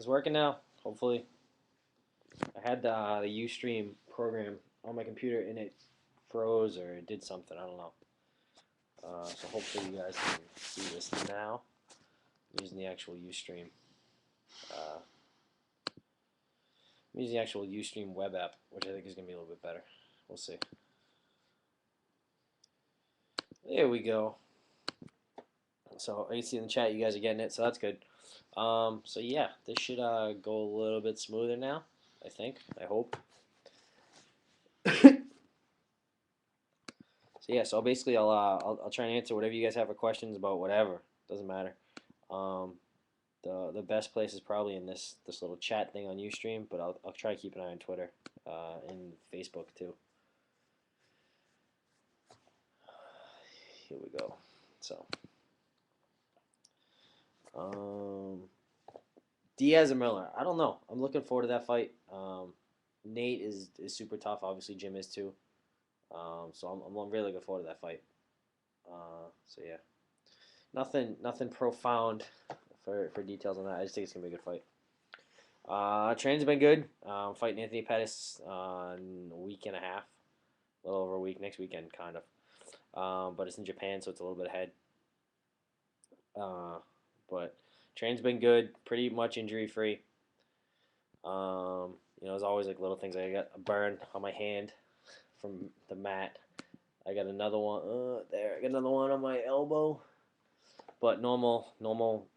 It's working now. Hopefully, I had the UStream program on my computer and it froze or it did something. I don't know. So hopefully you guys can see this now using the actual UStream. Uh, I'm using the actual UStream web app, which I think is going to be a little bit better. We'll see. There we go. So I can see in the chat you guys are getting it, so that's good. So yeah, this should go a little bit smoother now. I think. I hope. So yeah, so basically I'll try and answer whatever you guys have for questions about whatever. Doesn't matter. Um, the best place is probably in this little chat thing on Ustream, but I'll try to keep an eye on Twitter and Facebook too. Here we go. So Diaz and Miller. I don't know. I'm looking forward to that fight. Nate is super tough. Obviously Jim is too. So I'm really looking forward to that fight. So yeah, nothing profound for details on that. I just think it's gonna be a good fight. Training's been good. Fighting Anthony Pettis in a week and a half, a little over a week. Next weekend, kind of. But it's in Japan, so it's a little bit ahead. But training's been good, pretty much injury free. There's always like little things. I got a burn on my hand from the mat. I got another one there. I got another one on my elbow. But normal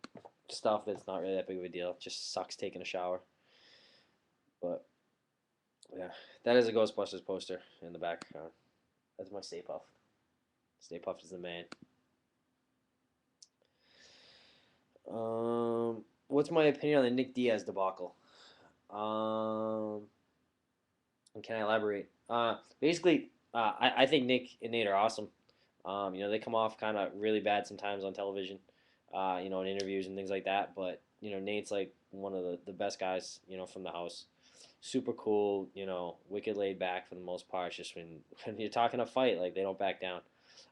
stuff that's not really that big of a deal. Just sucks taking a shower. But yeah, that is a Ghostbusters poster in the background. That's my Stay Puft. Stay Puft is the man. What's my opinion on the Nick Diaz debacle? And can I elaborate? Basically, I think Nick and Nate are awesome. They come off kind of really bad sometimes on television, in interviews and things like that. But Nate's like one of the best guys, from the house. Super cool, wicked laid back for the most part. It's just when you're talking a fight, like they don't back down.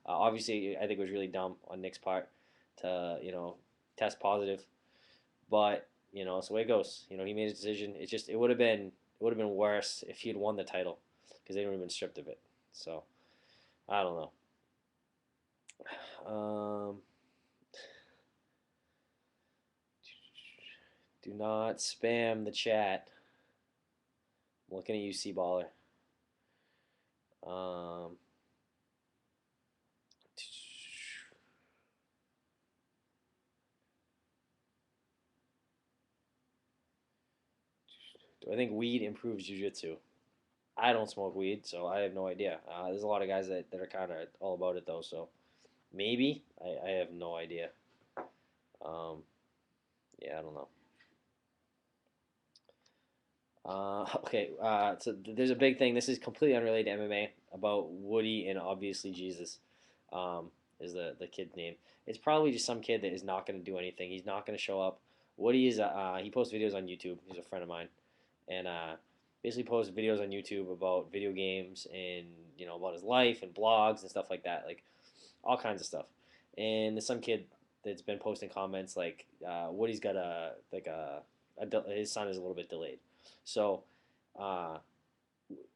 Obviously, I think it was really dumb on Nick's part to test positive, but it's the way it goes. He made his decision. It would have been worse if he'd won the title because they would have been stripped of it. So I don't know. Do not spam the chat. I'm looking at you, C Baller. Do I think weed improves jiu-jitsu? I don't smoke weed, so I have no idea. There's a lot of guys that are kind of all about it, though, so maybe. I have no idea. Yeah, I don't know. Okay, so there's a big thing. This is completely unrelated to MMA about Woody and obviously Jesus, is the kid's name. It's probably just some kid that is not going to do anything. He's not going to show up. Woody is he posts videos on YouTube. He's a friend of mine, and basically posts videos on YouTube about video games and about his life and blogs and stuff like that, like all kinds of stuff. And there's some kid that's been posting comments like Woody's got his son is a little bit delayed. So,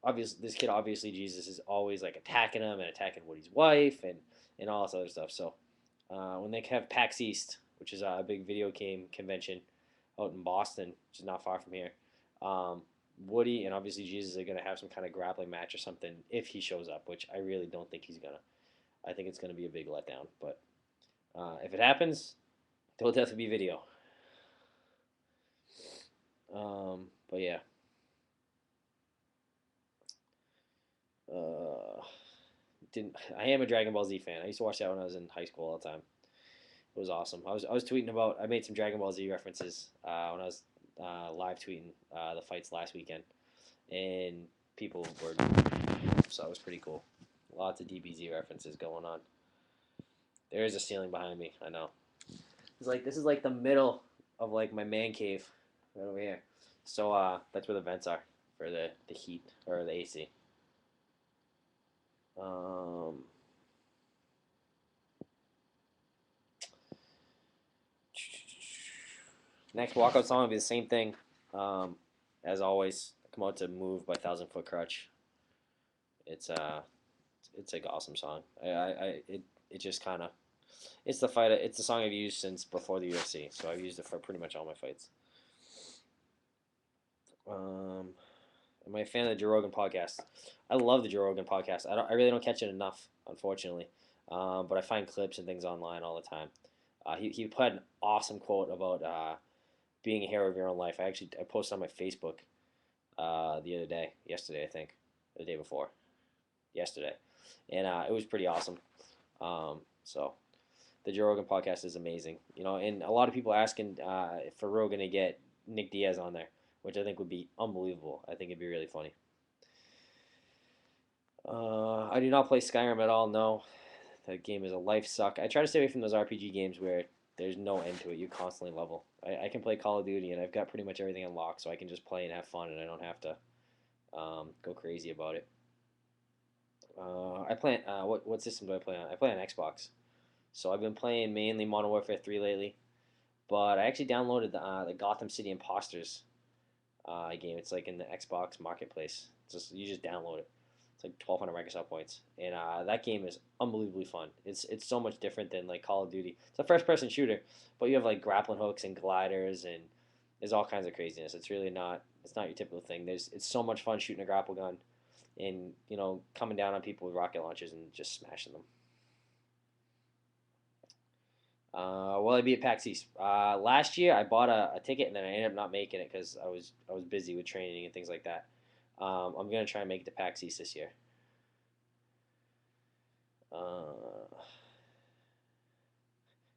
obviously, this kid, obviously, Jesus is always like attacking him and attacking Woody's wife and all this other stuff. So, when they have PAX East, which is a big video game convention out in Boston, which is not far from here, Woody and obviously Jesus are going to have some kind of grappling match or something if he shows up, which I really don't think he's going to. I think it's going to be a big letdown. But if it happens, there'll definitely be video. But yeah. I am a Dragon Ball Z fan. I used to watch that when I was in high school all the time. It was awesome. I was tweeting about. I made some Dragon Ball Z references when I was live tweeting the fights last weekend, and people were so it was pretty cool. Lots of DBZ references going on. There is a ceiling behind me. I know. This is like the middle of like my man cave right over here. So that's where the vents are for the heat or the AC. Next walkout song will be the same thing. Um, as always, come out to "Move" by Thousand Foot Crutch. It's it's an awesome song. It just kind of it's the fight. It's the song I've used since before the UFC, so I've used it for pretty much all my fights. Um, am I a fan of the Joe Rogan podcast? I love the Joe Rogan podcast. I really don't catch it enough, unfortunately. But I find clips and things online all the time. He put an awesome quote about being a hero of your own life. I posted on my Facebook the other day, yesterday I think, the day before, yesterday, and it was pretty awesome. So the Joe Rogan podcast is amazing, and a lot of people asking for Rogan to get Nick Diaz on there, which I think would be unbelievable. I think it'd be really funny. I do not play Skyrim at all. No, that game is a life suck. I try to stay away from those RPG games where there's no end to it. You constantly level. I can play Call of Duty and I've got pretty much everything unlocked, so I can just play and have fun, and I don't have to go crazy about it. I play. What system do I play on? I play on Xbox. So I've been playing mainly Modern Warfare 3 lately, but I actually downloaded the Gotham City Imposters game. It's like in the Xbox Marketplace. You just download it. It's like 1,200 Microsoft points, and that game is unbelievably fun. It's so much different than like Call of Duty. It's a first person shooter, but you have like grappling hooks and gliders, and there's all kinds of craziness. It's really not. It's not your typical thing. It's so much fun shooting a grapple gun, and coming down on people with rocket launchers and just smashing them. Will I be at PAX East? Last year I bought a ticket and then I ended up not making it because I was busy with training and things like that. I'm gonna try and make it to PAX East this year. Uh,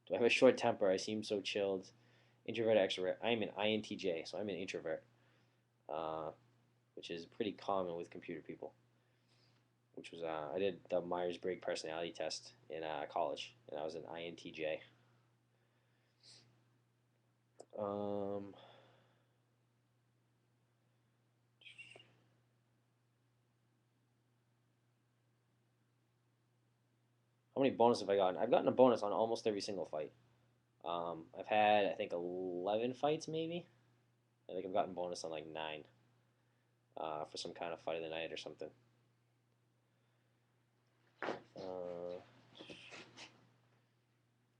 do I have a short temper? I seem so chilled. Introvert, extrovert. I am an INTJ, so I'm an introvert, uh, which is pretty common with computer people. Which was I did the Myers Briggs personality test in college, and I was an INTJ. Um, how many bonuses have I gotten? I've gotten a bonus on almost every single fight. I've had I think 11 fights maybe. I think I've gotten bonus on like nine for some kind of fight of the night or something. Uh,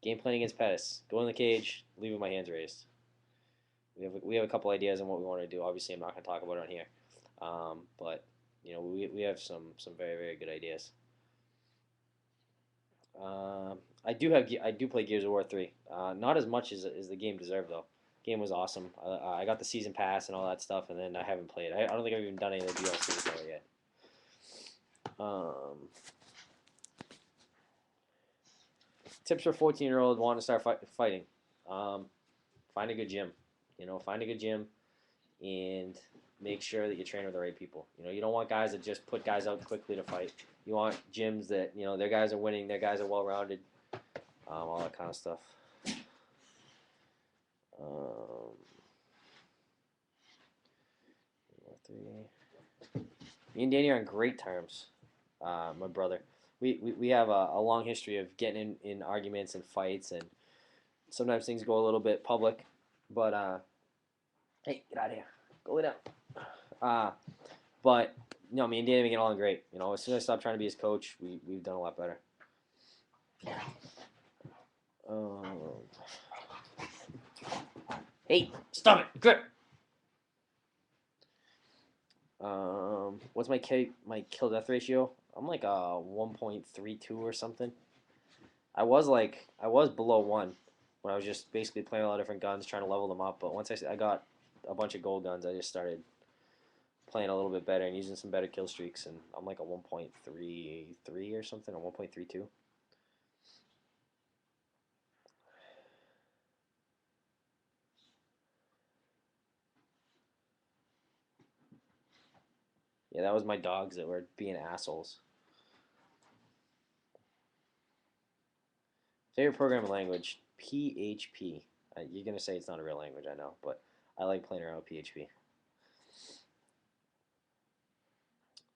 Game plan against Pettis. Go in the cage, leave with my hands raised. We have a couple ideas on what we want to do. Obviously, I'm not going to talk about it on here, but we have some very very good ideas. I do play Gears of War 3. Not as much as the game deserved though. Game was awesome. I got the season pass and all that stuff, and then I haven't played. I don't think I've even done any of the DLC for it yet. Um, Tips for 14-year-old want to start fighting. Um, find a good gym. Find a good gym and make sure that you train with the right people. You don't want guys that just put guys out quickly to fight. You want gyms that their guys are winning, their guys are well rounded, all that kind of stuff. Um, Me and Danny are on great terms. My brother. We have a long history of getting in arguments and fights, and sometimes things go a little bit public. But hey, get out of here. Go lay down. Uh, but me and Danny we get along great. As soon as I stopped trying to be his coach, we've done a lot better. Um, hey, stop it! Grip. What's my kill death ratio? I'm like a 1.32 or something. I was below one when I was just basically playing a lot of different guns, trying to level them up. But once I got a bunch of gold guns, I just started playing a little bit better and using some better kill streaks, and I'm like a 1.33 or something, or 1.32. Yeah, that was my dogs that were being assholes. Favorite programming language? PHP. You're gonna say it's not a real language, I know, but I like playing around with PHP.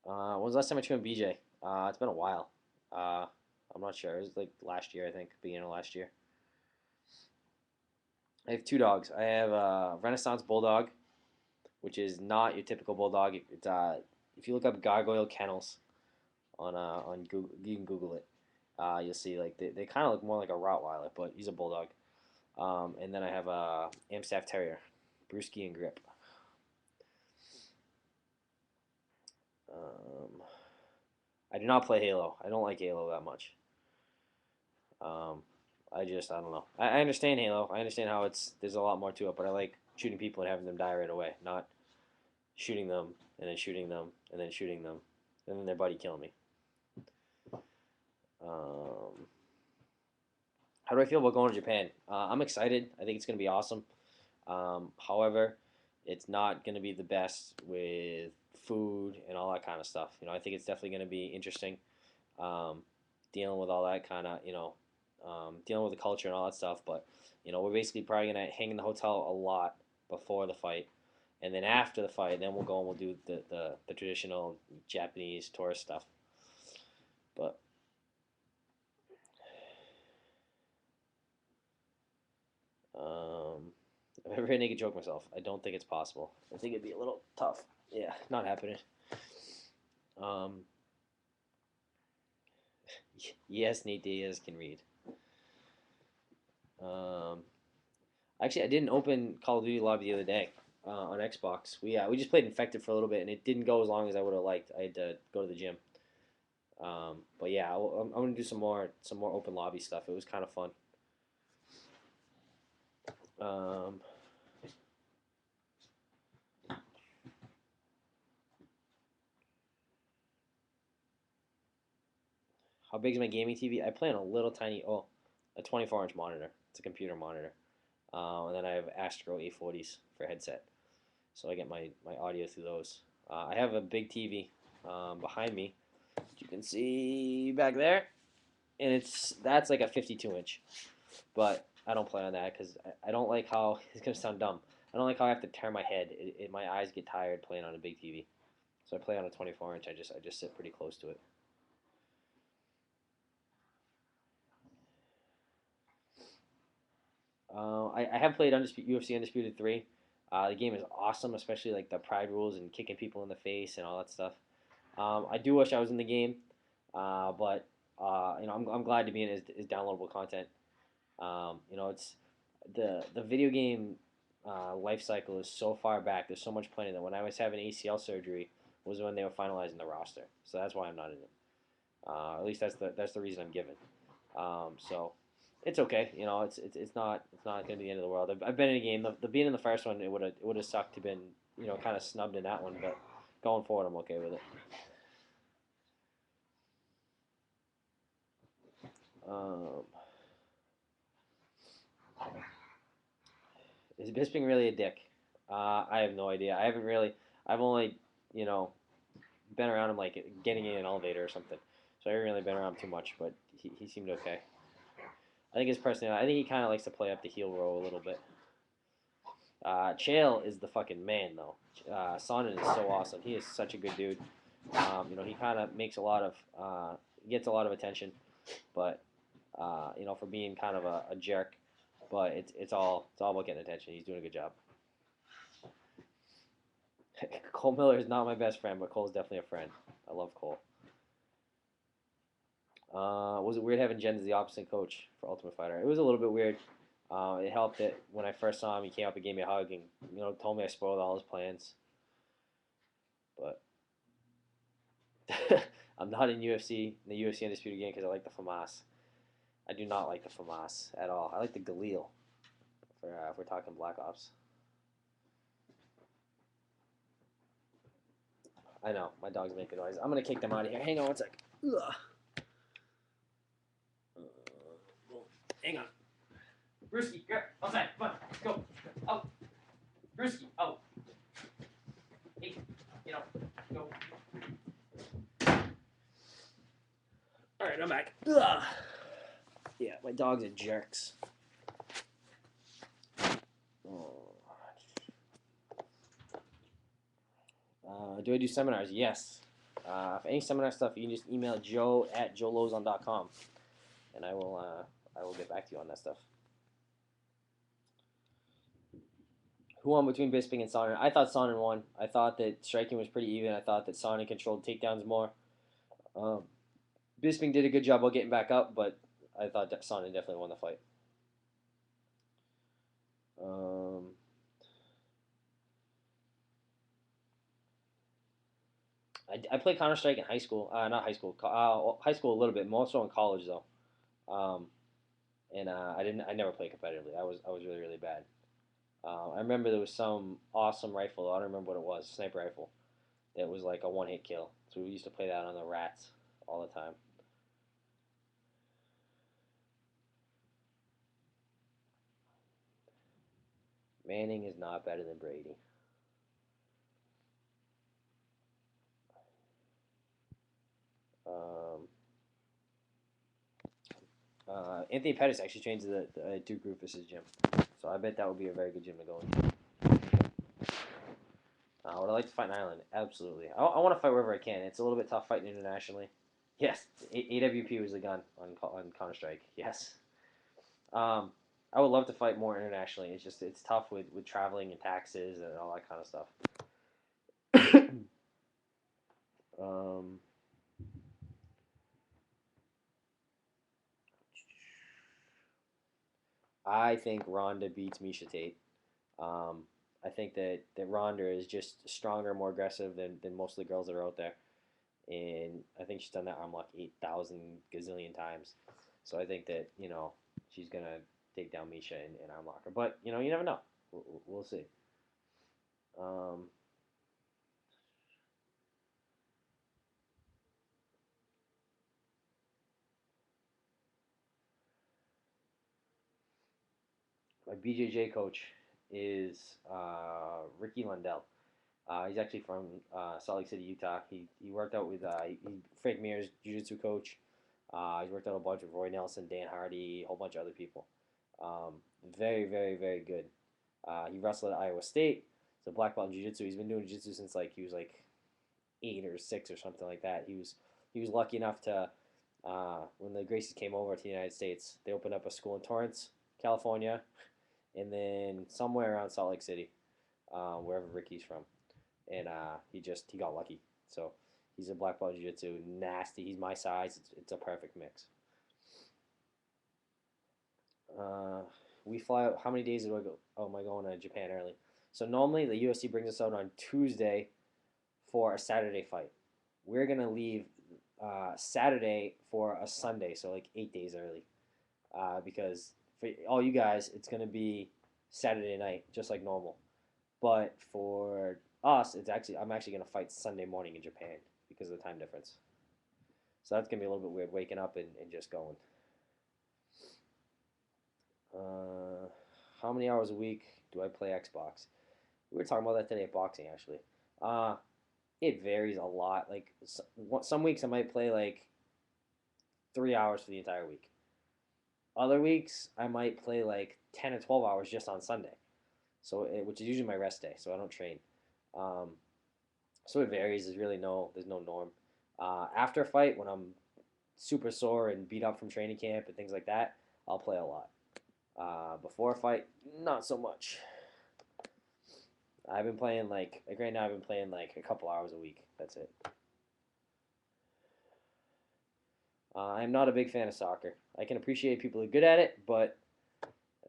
When was the last time I tuned BJ? It's been a while. Uh, I'm not sure. It was like last year, I think, beginning of last year. I have two dogs. I have a Renaissance Bulldog, which is not your typical bulldog. It's if you look up gargoyle kennels on Google, you can Google it. You'll see like they kind of look more like a Rottweiler, but he's a bulldog. And then I have a Amstaff Terrier, Brewski and Grip. I do not play Halo. I don't like Halo that much. Um, I don't know. I understand Halo. I understand how there's a lot more to it, but I like shooting people and having them die right away, not shooting them and then shooting them and then shooting them and then their buddy killing me. Um, how do I feel about going to Japan? I'm excited. I think it's going to be awesome. However, it's not going to be the best with food and all that kind of stuff. I think it's definitely going to be interesting, um, dealing with all that kind of, dealing with the culture and all that stuff. But, we're basically probably going to hang in the hotel a lot before the fight. And then after the fight, then we'll go and we'll do the traditional Japanese tourist stuff. But I've ever naked joke myself. I don't think it's possible. I think it'd be a little tough. Yeah, not happening. Um, yes, Nate Diaz can read. Um, Actually, I didn't open Call of Duty lobby the other day on Xbox. We just played Infected for a little bit, and it didn't go as long as I would have liked. I had to go to the gym. But yeah, I'm gonna do some more open lobby stuff. It was kind of fun. Um, how big is my gaming TV? I play on a little tiny, a 24-inch monitor. It's a computer monitor. And then I have Astro A40s for headset. So I get my audio through those. I have a big TV behind me. You can see back there, and that's like a 52-inch. But I don't play on that because I don't like how it's gonna sound dumb. I don't like how I have to turn my head. My eyes get tired playing on a big TV. So I play on a 24-inch. I just sit pretty close to it. I have played UFC Undisputed 3. The game is awesome, especially like the pride rules and kicking people in the face and all that stuff. I do wish I was in the game, but I'm glad to be in his downloadable content. It's the video game life cycle is so far back. There's so much playing that when I was having ACL surgery was when they were finalizing the roster. So that's why I'm not in it. At least that's the reason I'm given. So it's okay. It's not gonna be the end of the world. I've been in a game. The being in the first one, it would have sucked to been kind of snubbed in that one, but going forward, I'm okay with it. Um, is Bisping really a dick? I have no idea. I haven't really. I've only you know been around him like getting in an elevator or something. So I haven't really been around too much, but he seemed okay. I think his personality. I think he kind of likes to play up the heel role a little bit. Chael is the fucking man though. Sonnen is so awesome. He is such a good dude. He kind of makes a lot of gets a lot of attention, but for being kind of a jerk. But it's all about getting attention. He's doing a good job. Cole Miller is not my best friend, but Cole's definitely a friend. I love Cole. Was it weird having Jen as the opposite coach for Ultimate Fighter? It was a little bit weird. It helped that when I first saw him, he came up and gave me a hug and told me I spoiled all his plans. But I'm not in the UFC Undisputed game because I like the FAMAS. I do not like the FAMAS at all. I like the Galil for if we're talking Black Ops. I know my dog's making noise. I'm gonna kick them out of here. Hang on one sec. Ugh. Hang on. Brewski, go outside. Come on, go. Out. Brewski, out. Hey, go. All right, I'm back. Ugh. Yeah, my dogs are jerks. Do I do seminars? Yes. For any seminar stuff, you can just email joe@joelozon.com, and I will get back to you on that stuff. Who won between Bisping and Sonnen? I thought Sonnen won. I thought that striking was pretty even. I thought that Sonnen controlled takedowns more. Um, Bisping did a good job of getting back up, but I thought that Sonnen definitely won the fight. Um, I played Counter Strike in high school. Not high school. High school a little bit. More so in college though. Um, and I didn't. I never played competitively. I was really really bad. I remember there was some awesome rifle. I don't remember what it was. Sniper rifle. That was like a one hit kill. So we used to play that on the rats all the time. Manning is not better than Brady. Um, Anthony Pettis actually trains the Duke Rufus's gym, so I bet that would be a very good gym to go into. Would I like to fight in Ireland? Absolutely. I want to fight wherever I can. It's a little bit tough fighting internationally. Yes, AWP was the gun on Counter Strike. Yes. Um, I would love to fight more internationally. It's tough with traveling and taxes and all that kind of stuff. um, I think Ronda beats Misha Tate. Um, I think that Ronda is just stronger, more aggressive than most of the girls that are out there, and I think she's done that arm lock 8,000 gazillion times. So I think that she's gonna take down Misha and arm lock her. But you never know. We'll see. Um, my BJJ coach is Ricky Lundell. He's actually from Salt Lake City, Utah. He worked out with Frank Mir's jiu-jitsu coach. He's worked out a bunch with Roy Nelson, Dan Hardy, a whole bunch of other people. Um, very, very, very good. He wrestled at Iowa State. So black belt in jiu-jitsu. He's been doing jiu-jitsu since like he was like 8 or 6 or something like that. He was lucky enough to when the Gracies came over to the United States, they opened up a school in Torrance, California, and then somewhere around Salt Lake City, wherever Ricky's from, and he got lucky. So he's a black belt jiu-jitsu, nasty. He's my size. It's a perfect mix. Uh, we fly out. How many days do I go? Oh, am I going to Japan early? So normally the UFC brings us out on Tuesday for a Saturday fight. We're gonna leave Saturday for a Sunday, so like 8 days early. Because for all you guys, it's gonna be Saturday night, just like normal. But for us, I'm actually gonna fight Sunday morning in Japan because of the time difference. So that's gonna be a little bit weird, waking up and just going. Uh, how many hours a week do I play Xbox? We were talking about that today at boxing, actually. Uh, it varies a lot. Like some weeks I might play like 3 hours for the entire week. Other weeks I might play like 10 or 12 hours just on Sunday. So which is usually my rest day, so I don't train. Um, so it varies. There's no norm. After a fight, when I'm super sore and beat up from training camp and things like that, I'll play a lot. Before a fight, not so much. I've been playing like right now. I've been playing like a couple hours a week. That's it. I'm not a big fan of soccer. I can appreciate people who are good at it, but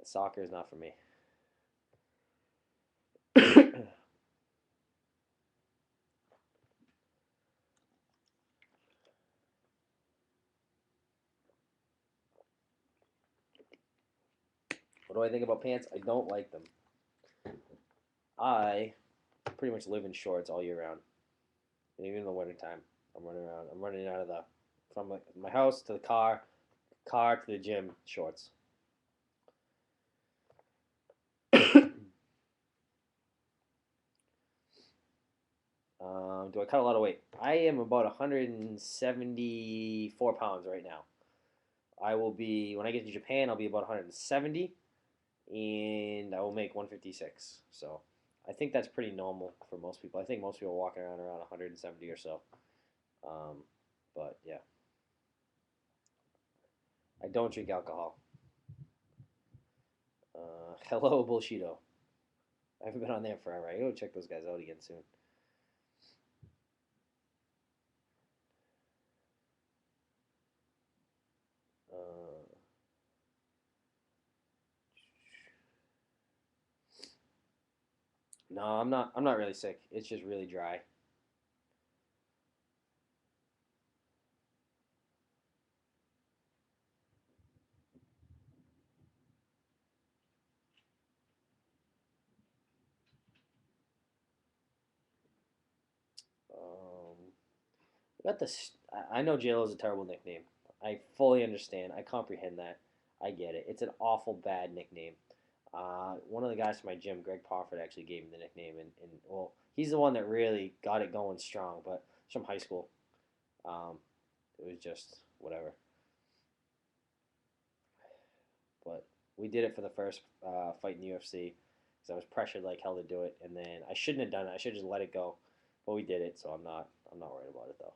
soccer is not for me. What do I think about pants? I don't like them. I pretty much live in shorts all year round, and even in the wintertime. I'm running around. I'm running out of the from my house to the car to the gym, shorts. Do I cut a lot of weight? I am about 174 pounds right now. I will be when I get to Japan. I'll be about 170, and I will make 156. So I think that's pretty normal for most people. I think most people are walking around 170 or so. Um, but yeah, I don't drink alcohol. Hello, Bullshido. I haven't been on there forever. I gotta check those guys out again soon. Uh, no, I'm not. I'm not really sick. It's just really dry. Got this. I know JLo is a terrible nickname. I fully understand. I comprehend that. I get it. It's an awful bad nickname. One of the guys from my gym, Greg Parford, actually gave me the nickname, and well, he's the one that really got it going strong. But it's from high school. Um, it was just whatever. But we did it for the first fight in the UFC because I was pressured like hell to do it, and then I shouldn't have done it. I should have just let it go, but we did it, so I'm not worried about it though.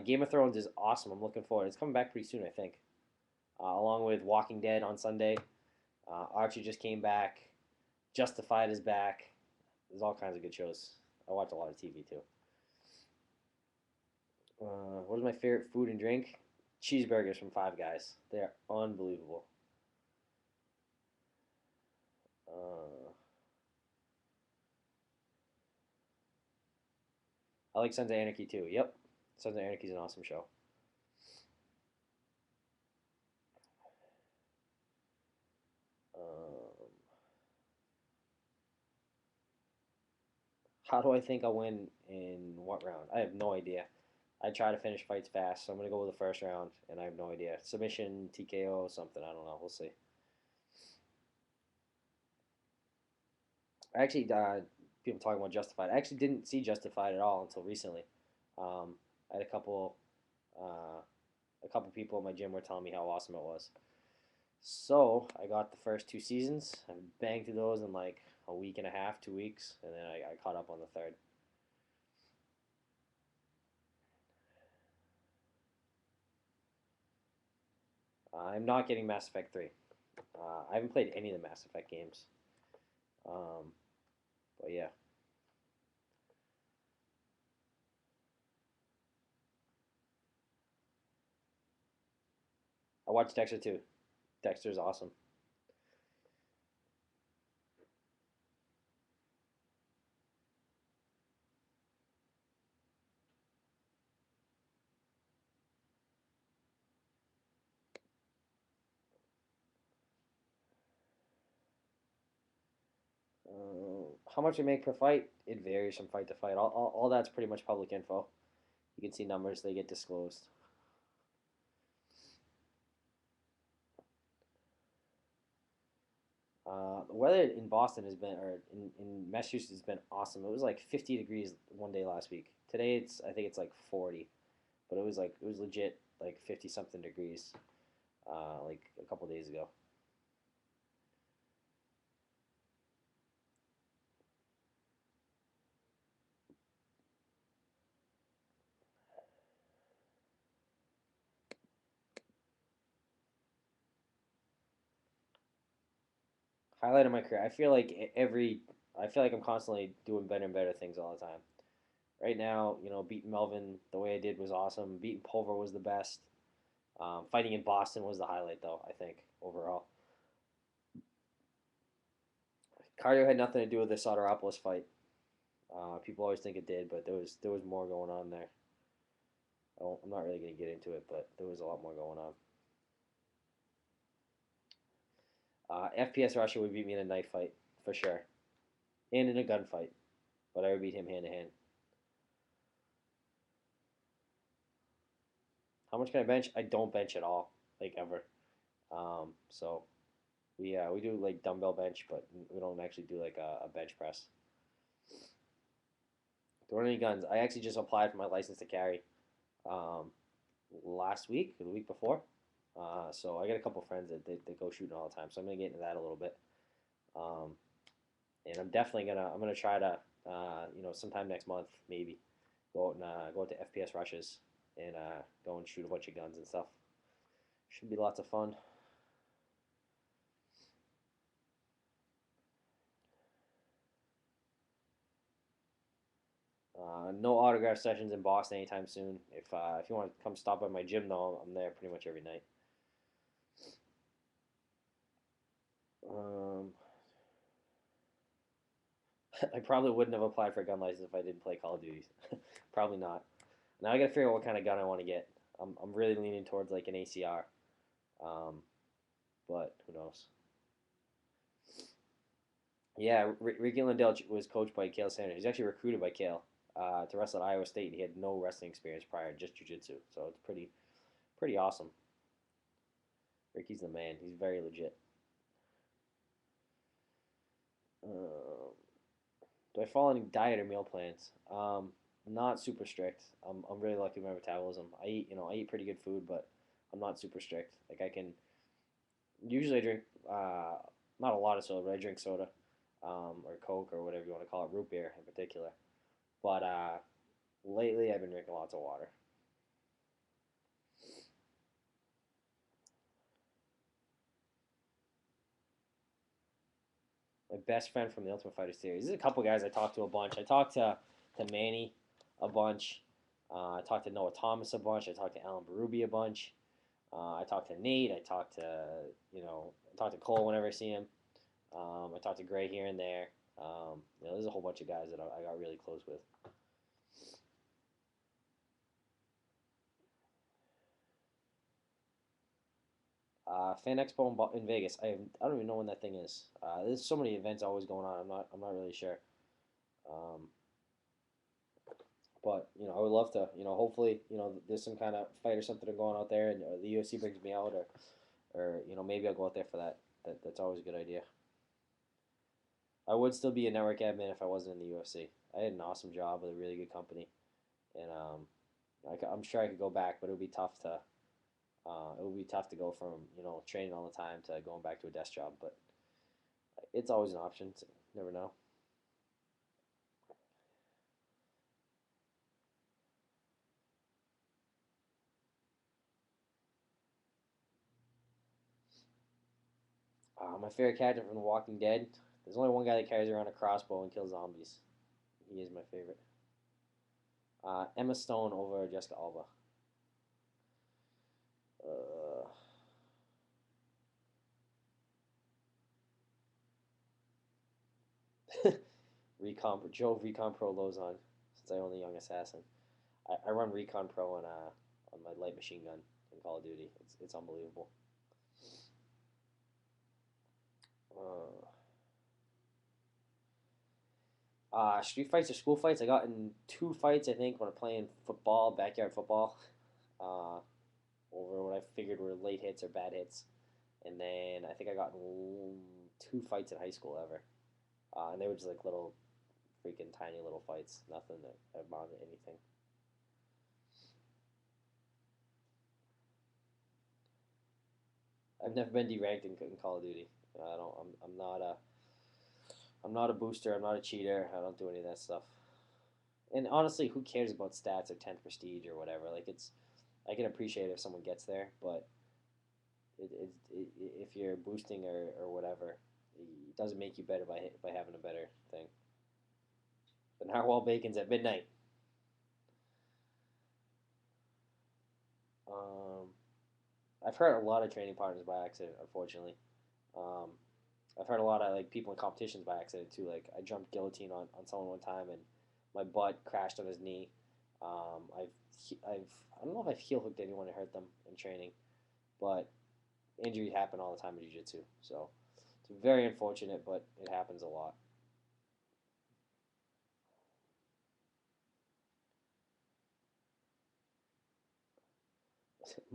Game of Thrones is awesome. I'm looking forward. It's coming back pretty soon, I think. Along with Walking Dead on Sunday. Archie just came back. Justified is back. There's all kinds of good shows. I watch a lot of TV too. What is my favorite food and drink? Cheeseburgers from Five Guys. They're unbelievable. Uh, I like Sons of Anarchy too. Yep, Sons of Anarchy is an awesome show. Um, how do I think I'll win in what round? I have no idea. I try to finish fights fast, so I'm gonna go with the first round, and I have no idea. Submission, TKO, something. I don't know. We'll see. I actually, people talking about Justified. I actually didn't see Justified at all until recently. I had a couple people in my gym were telling me how awesome it was. So I got the first two seasons. I banged through those in like a week and a half, 2 weeks, and then I caught up on the third. I'm not getting Mass Effect 3. I haven't played any of the Mass Effect games. Um, but yeah, I watched Dexter too. Dexter's awesome. How much I make per fight? It varies from fight to fight. All that's pretty much public info. You can see numbers, they get disclosed. The weather in Boston has been, or in Massachusetts has been awesome. It was like 50 degrees one day last week. Today I think it's like 40, but it was legit like 50 something degrees, like a couple days ago. Highlight of my career. I feel like I'm constantly doing better and better things all the time. Right now, beating Melvin the way I did was awesome. Beating Pulver was the best. Fighting in Boston was the highlight, though, I think, overall. Cardio had nothing to do with the Soteropoulos fight. People always think it did, but there was more going on there. I'm not really going to get into it, but there was a lot more going on. FPS Russia would beat me in a knife fight, for sure. And in a gunfight, but I would beat him hand to hand. How much can I bench? I don't bench at all, like ever. So we do like dumbbell bench, but we don't actually do like a bench press. Throwing any guns? I actually just applied for my license to carry um, last week or the week before. So I got a couple friends that go shooting all the time, so I'm gonna get into that a little bit. Um, and I'm gonna try to sometime next month maybe go out to FPS rushes and go and shoot a bunch of guns and stuff. Should be lots of fun. No autograph sessions in Boston anytime soon. If you want to come stop by my gym though, I'm there pretty much every night. Um, I probably wouldn't have applied for a gun license if I didn't play Call of Duty. Probably not. Now I gotta figure out what kind of gun I want to get. I'm really leaning towards like an ACR, um, but who knows? Yeah, Ricky Lindell was coached by Kale Sanders. He's actually recruited by Kale to wrestle at Iowa State. He had no wrestling experience prior, just jujitsu. So it's pretty awesome. Ricky's the man. He's very legit. Uh, do I follow any diet or meal plans? Not super strict. I'm really lucky with my metabolism. I eat pretty good food, but I'm not super strict. Like I can usually I drink not a lot of soda, but I drink soda, or Coke or whatever you want to call it, root beer in particular. But lately I've been drinking lots of water. My best friend from the Ultimate Fighter series. There's a couple guys I talked to a bunch. I talked to Manny a bunch. I talked to Noah Thomas a bunch. I talked to Alan Berube a bunch. I talked to Nate. I talked to Cole whenever I see him. I talked to Gray here and there. There's a whole bunch of guys that I got really close with. Fan Expo in Vegas. I don't even know when that thing is. There's so many events always going on. I'm not really sure. Um, but I would love to. Hopefully there's some kind of fight or something going out there, and the UFC brings me out, or maybe I'll go out there for that. That's always a good idea. I would still be a network admin if I wasn't in the UFC. I had an awesome job with a really good company, and I'm sure I could go back, but it would be tough to go from training all the time to going back to a desk job. But it's always an option. So never know. My favorite character from The Walking Dead. There's only one guy that carries around a crossbow and kills zombies. He is my favorite. Emma Stone over Jessica Alba. Uh, Recon Pro Lauzon, since I own the Young Assassin. I run Recon Pro on my light machine gun in Call of Duty. It's unbelievable. Uh, Street fights or school fights. I got in two fights I think when I playing football, backyard football, uh, over what I figured were late hits or bad hits, and then I think I got in two fights in high school ever, and they were just like little freaking tiny little fights, nothing that amounted to anything. I've never been deranked in Call of Duty. I don't. I'm not a booster. I'm not a cheater. I don't do any of that stuff. And honestly, who cares about stats or 10th prestige or whatever? Like I can appreciate if someone gets there, but if you're boosting or whatever, it doesn't make you better by having a better thing. But narwhal bacon's at midnight. Um, I've hurt a lot of training partners by accident, unfortunately. Um, I've heard a lot of like people in competitions by accident too. Like I jumped guillotine on someone one time and my butt crashed on his knee. I don't know if I've heel hooked anyone and hurt them in training, but injuries happen all the time in jiu-jitsu. So it's very unfortunate, but it happens a lot.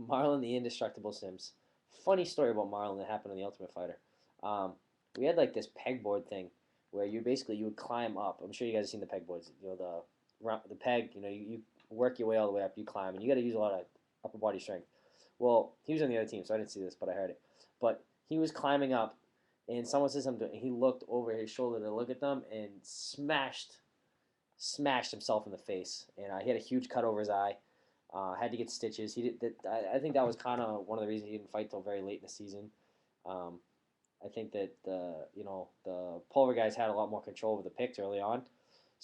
Marlon the Indestructible Sims. Funny story about Marlon that happened on the Ultimate Fighter. Um, we had like this pegboard thing where you would climb up. I'm sure you guys have seen the pegboards. The peg. You work your way all the way up. You climb, and you got to use a lot of upper body strength. Well, he was on the other team, so I didn't see this, but I heard it. But he was climbing up, and someone said something, and he looked over his shoulder to look at them and smashed himself in the face, and he had a huge cut over his eye. Had to get stitches. He did. I think that was kind of one of the reasons he didn't fight till very late in the season. Um, I think that the Pulver guys had a lot more control over the picks early on,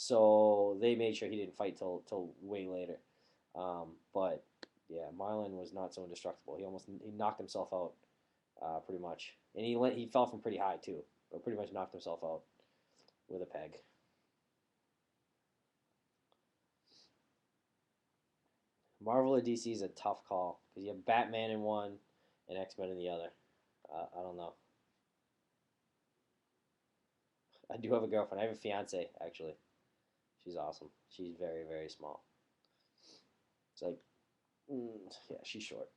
So they made sure he didn't fight till way later. But yeah, Marlon was not so indestructible. He knocked himself out pretty much, and he fell from pretty high too, but pretty much knocked himself out with a peg. Marvel or DC is a tough call because you have Batman in one and X Men in the other. I don't know. I do have a girlfriend. I have a fiance actually. She's awesome. She's very very small. It's like, yeah, she's short.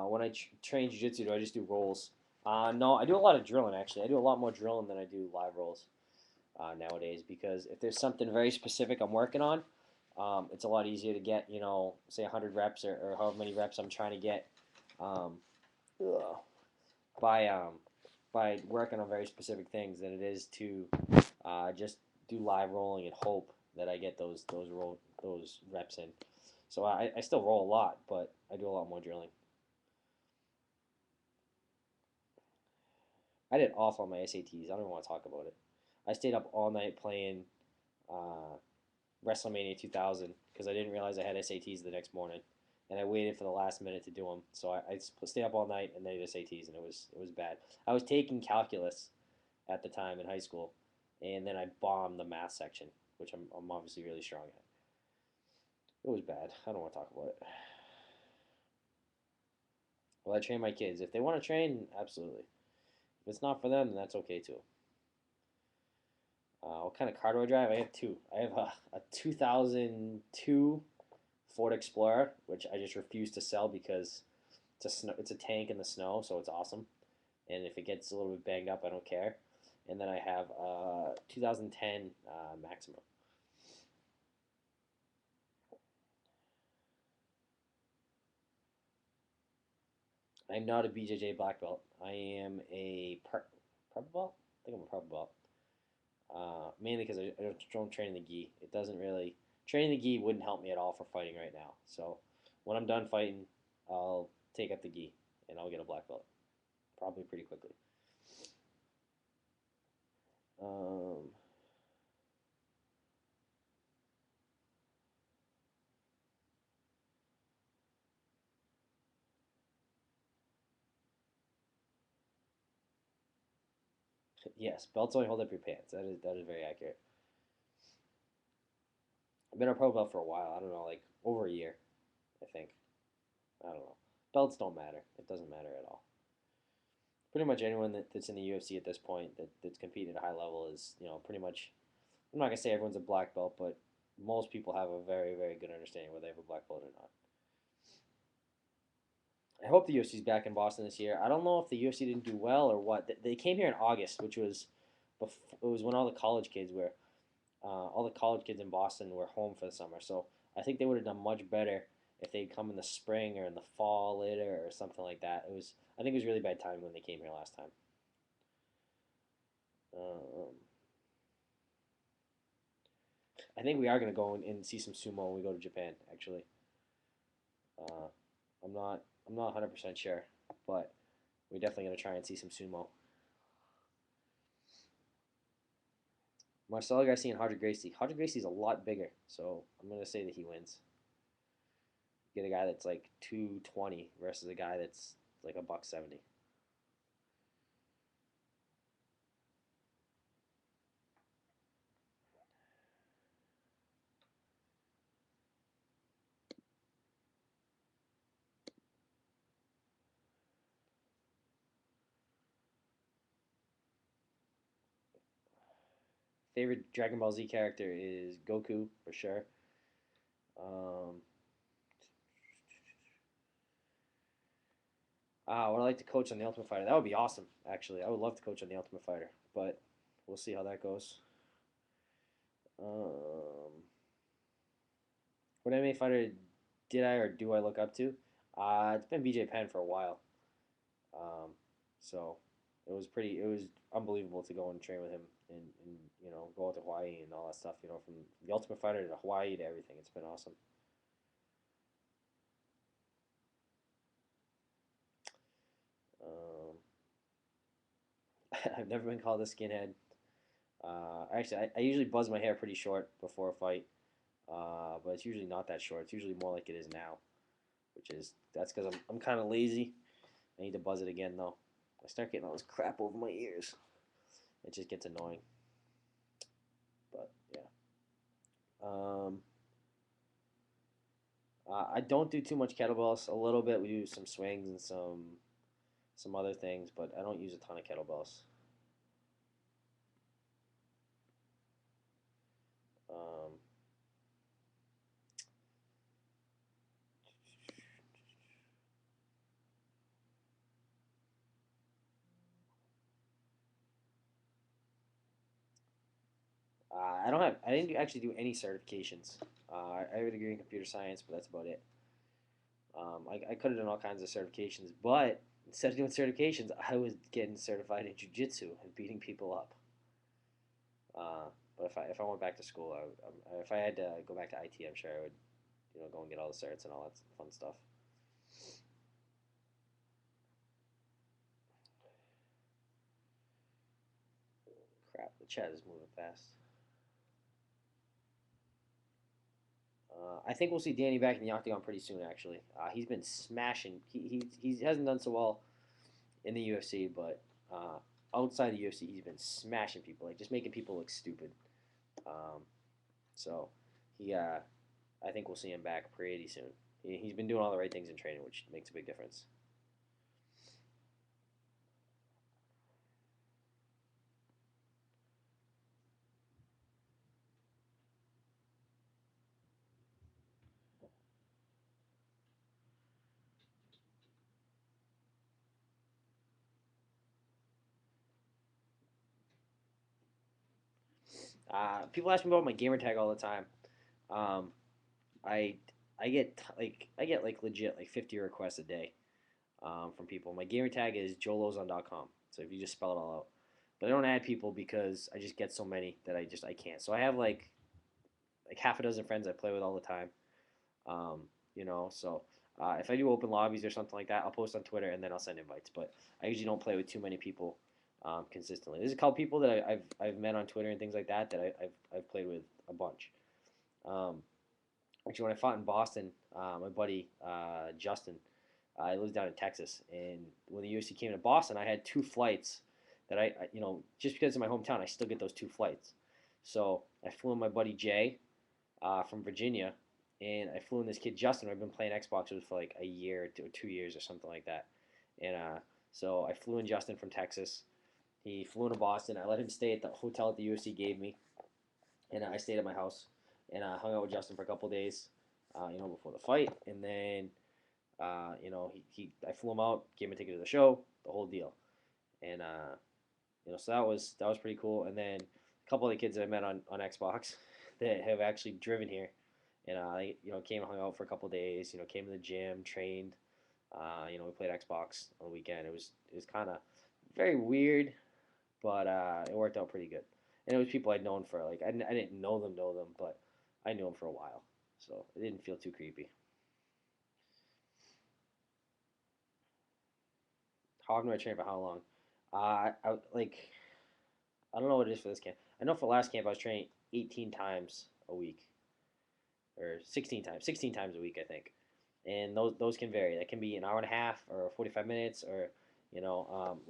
When I train jiu-jitsu, do I just do rolls? No, I do a lot of drilling actually. I do a lot more drilling than I do live rolls nowadays because if there's something very specific I'm working on, it's a lot easier to get, say 100 reps or however many reps I'm trying to get um, by by working on very specific things than it is to just do live rolling and hope that I get those reps in. So I still roll a lot, but I do a lot more drilling. I did awful on my SATs. I don't even want to talk about it. I stayed up all night playing uh, WrestleMania 2000 because I didn't realize I had SATs the next morning, and I waited for the last minute to do them. So I stayed up all night and then did SATs, and it was bad. I was taking calculus at the time in high school, and then I bombed the math section, which I'm obviously really strong at. It was bad. I don't want to talk about it. Well, I train my kids. If they want to train, absolutely. If it's not for them, then that's okay too. What kind of car do I drive? I have two. I have a 2002 Ford Explorer, which I just refuse to sell because it's a tank in the snow, so it's awesome. And if it gets a little bit banged up, I don't care. And then I have a 2010 Maxima. I'm not a BJJ black belt. I am a purple belt. I think I'm a purple belt. Mainly because I don't train in the gi. It doesn't really training the gi wouldn't help me at all for fighting right now. So when I'm done fighting, I'll take up the gi and I'll get a black belt probably pretty quickly. Um, yes, belts only hold up your pants. That is very accurate. I've been a pro belt for a while. I don't know, like over a year, I think. I don't know. Belts don't matter. It doesn't matter at all. Pretty much anyone that's in the UFC at this point that's competing at a high level is, pretty much. I'm not gonna say everyone's a black belt, but most people have a very, very good understanding whether they have a black belt or not. I hope the UFC's back in Boston this year. I don't know if the UFC didn't do well or what. They came here in August, which was it was when all the college kids in Boston were home for the summer. So I think they would have done much better if they'd come in the spring or in the fall later or something like that. I think it was really bad timing when they came here last time. Um, I think we are gonna go and see some sumo when we go to Japan. Actually, uh, I'm not I'm not 100% sure, but we're definitely gonna try and see some sumo. Marcelo Garcia and Roger Gracie. Roger Gracie's a lot bigger, so I'm gonna say that he wins. Get a guy that's like 220 versus a guy that's like a buck 70. Favorite Dragon Ball Z character is Goku for sure. Um, would I like to coach on the Ultimate Fighter? That would be awesome. Actually, I would love to coach on the Ultimate Fighter, but we'll see how that goes. Um, what MMA fighter did I or do I look up to? It's been BJ Penn for a while. Um, so it was unbelievable to go and train with him and go out to Hawaii and all that stuff. From the Ultimate Fighter to Hawaii to everything. It's been awesome. Um, I've never been called a skinhead. Actually, I usually buzz my hair pretty short before a fight, but it's usually not that short. It's usually more like it is now, which is that's because I'm kind of lazy. I need to buzz it again though. I start getting all this crap over my ears. It just gets annoying. But yeah. Um, I don't do too much kettlebells. A little bit. We do some swings and some other things, but I don't use a ton of kettlebells. Um, I don't have. I didn't actually do any certifications. I have a degree in computer science, but that's about it. I could have done all kinds of certifications, but instead of doing certifications, I was getting certified in jujitsu and beating people up. But if I went back to school, if I had to go back to IT, I'm sure I would go and get all the certs and all that fun stuff. Crap, the chat is moving fast. I think we'll see Danny back in the octagon pretty soon. Actually, he's been smashing. He hasn't done so well in the UFC, but outside the UFC, he's been smashing people, like just making people look stupid. Um, so he, I think we'll see him back pretty soon. He's been doing all the right things in training, which makes a big difference. People ask me about my gamer tag all the time. Um, I I get like legit like 50 requests a day from people. My gamer tag is joelozon.com. So if you just spell it all out, but I don't add people because I just get so many that I can't. So I have like half a dozen friends I play with all the time. Um, so if I do open lobbies or something like that, I'll post on Twitter and then I'll send invites. But I usually don't play with too many people consistently. There's a couple people that I've met on Twitter and things like that that I've played with a bunch. Um, Actually, when I fought in Boston, my buddy Justin, he lives down in Texas, and when the UFC came to Boston, I had two flights that just because it's my hometown, I still get those two flights. So I flew in my buddy Jay from Virginia, and I flew in this kid Justin. I've been playing Xbox with for like a year or 2 years or something like that, and so I flew in Justin from Texas. He flew into Boston. I let him stay at the hotel that the UFC gave me, and I stayed at my house and hung out with Justin for a couple days, before the fight, and then I flew him out, gave him a ticket to the show, the whole deal, and so that was pretty cool. And then a couple of the kids that I met on Xbox that have actually driven here, and they came and hung out for a couple of days. Came to the gym, trained. We played Xbox on the weekend. It was kind of very weird, but it worked out pretty good. And it was people I'd known for like I didn't know them, but I knew them for a while, so it didn't feel too creepy. How often do I train for how long? Like I don't know what it is for this camp. I know for last camp I was training 18 times a week or 16 times a week I think, and those can vary. That can be an hour and a half or 45 minutes or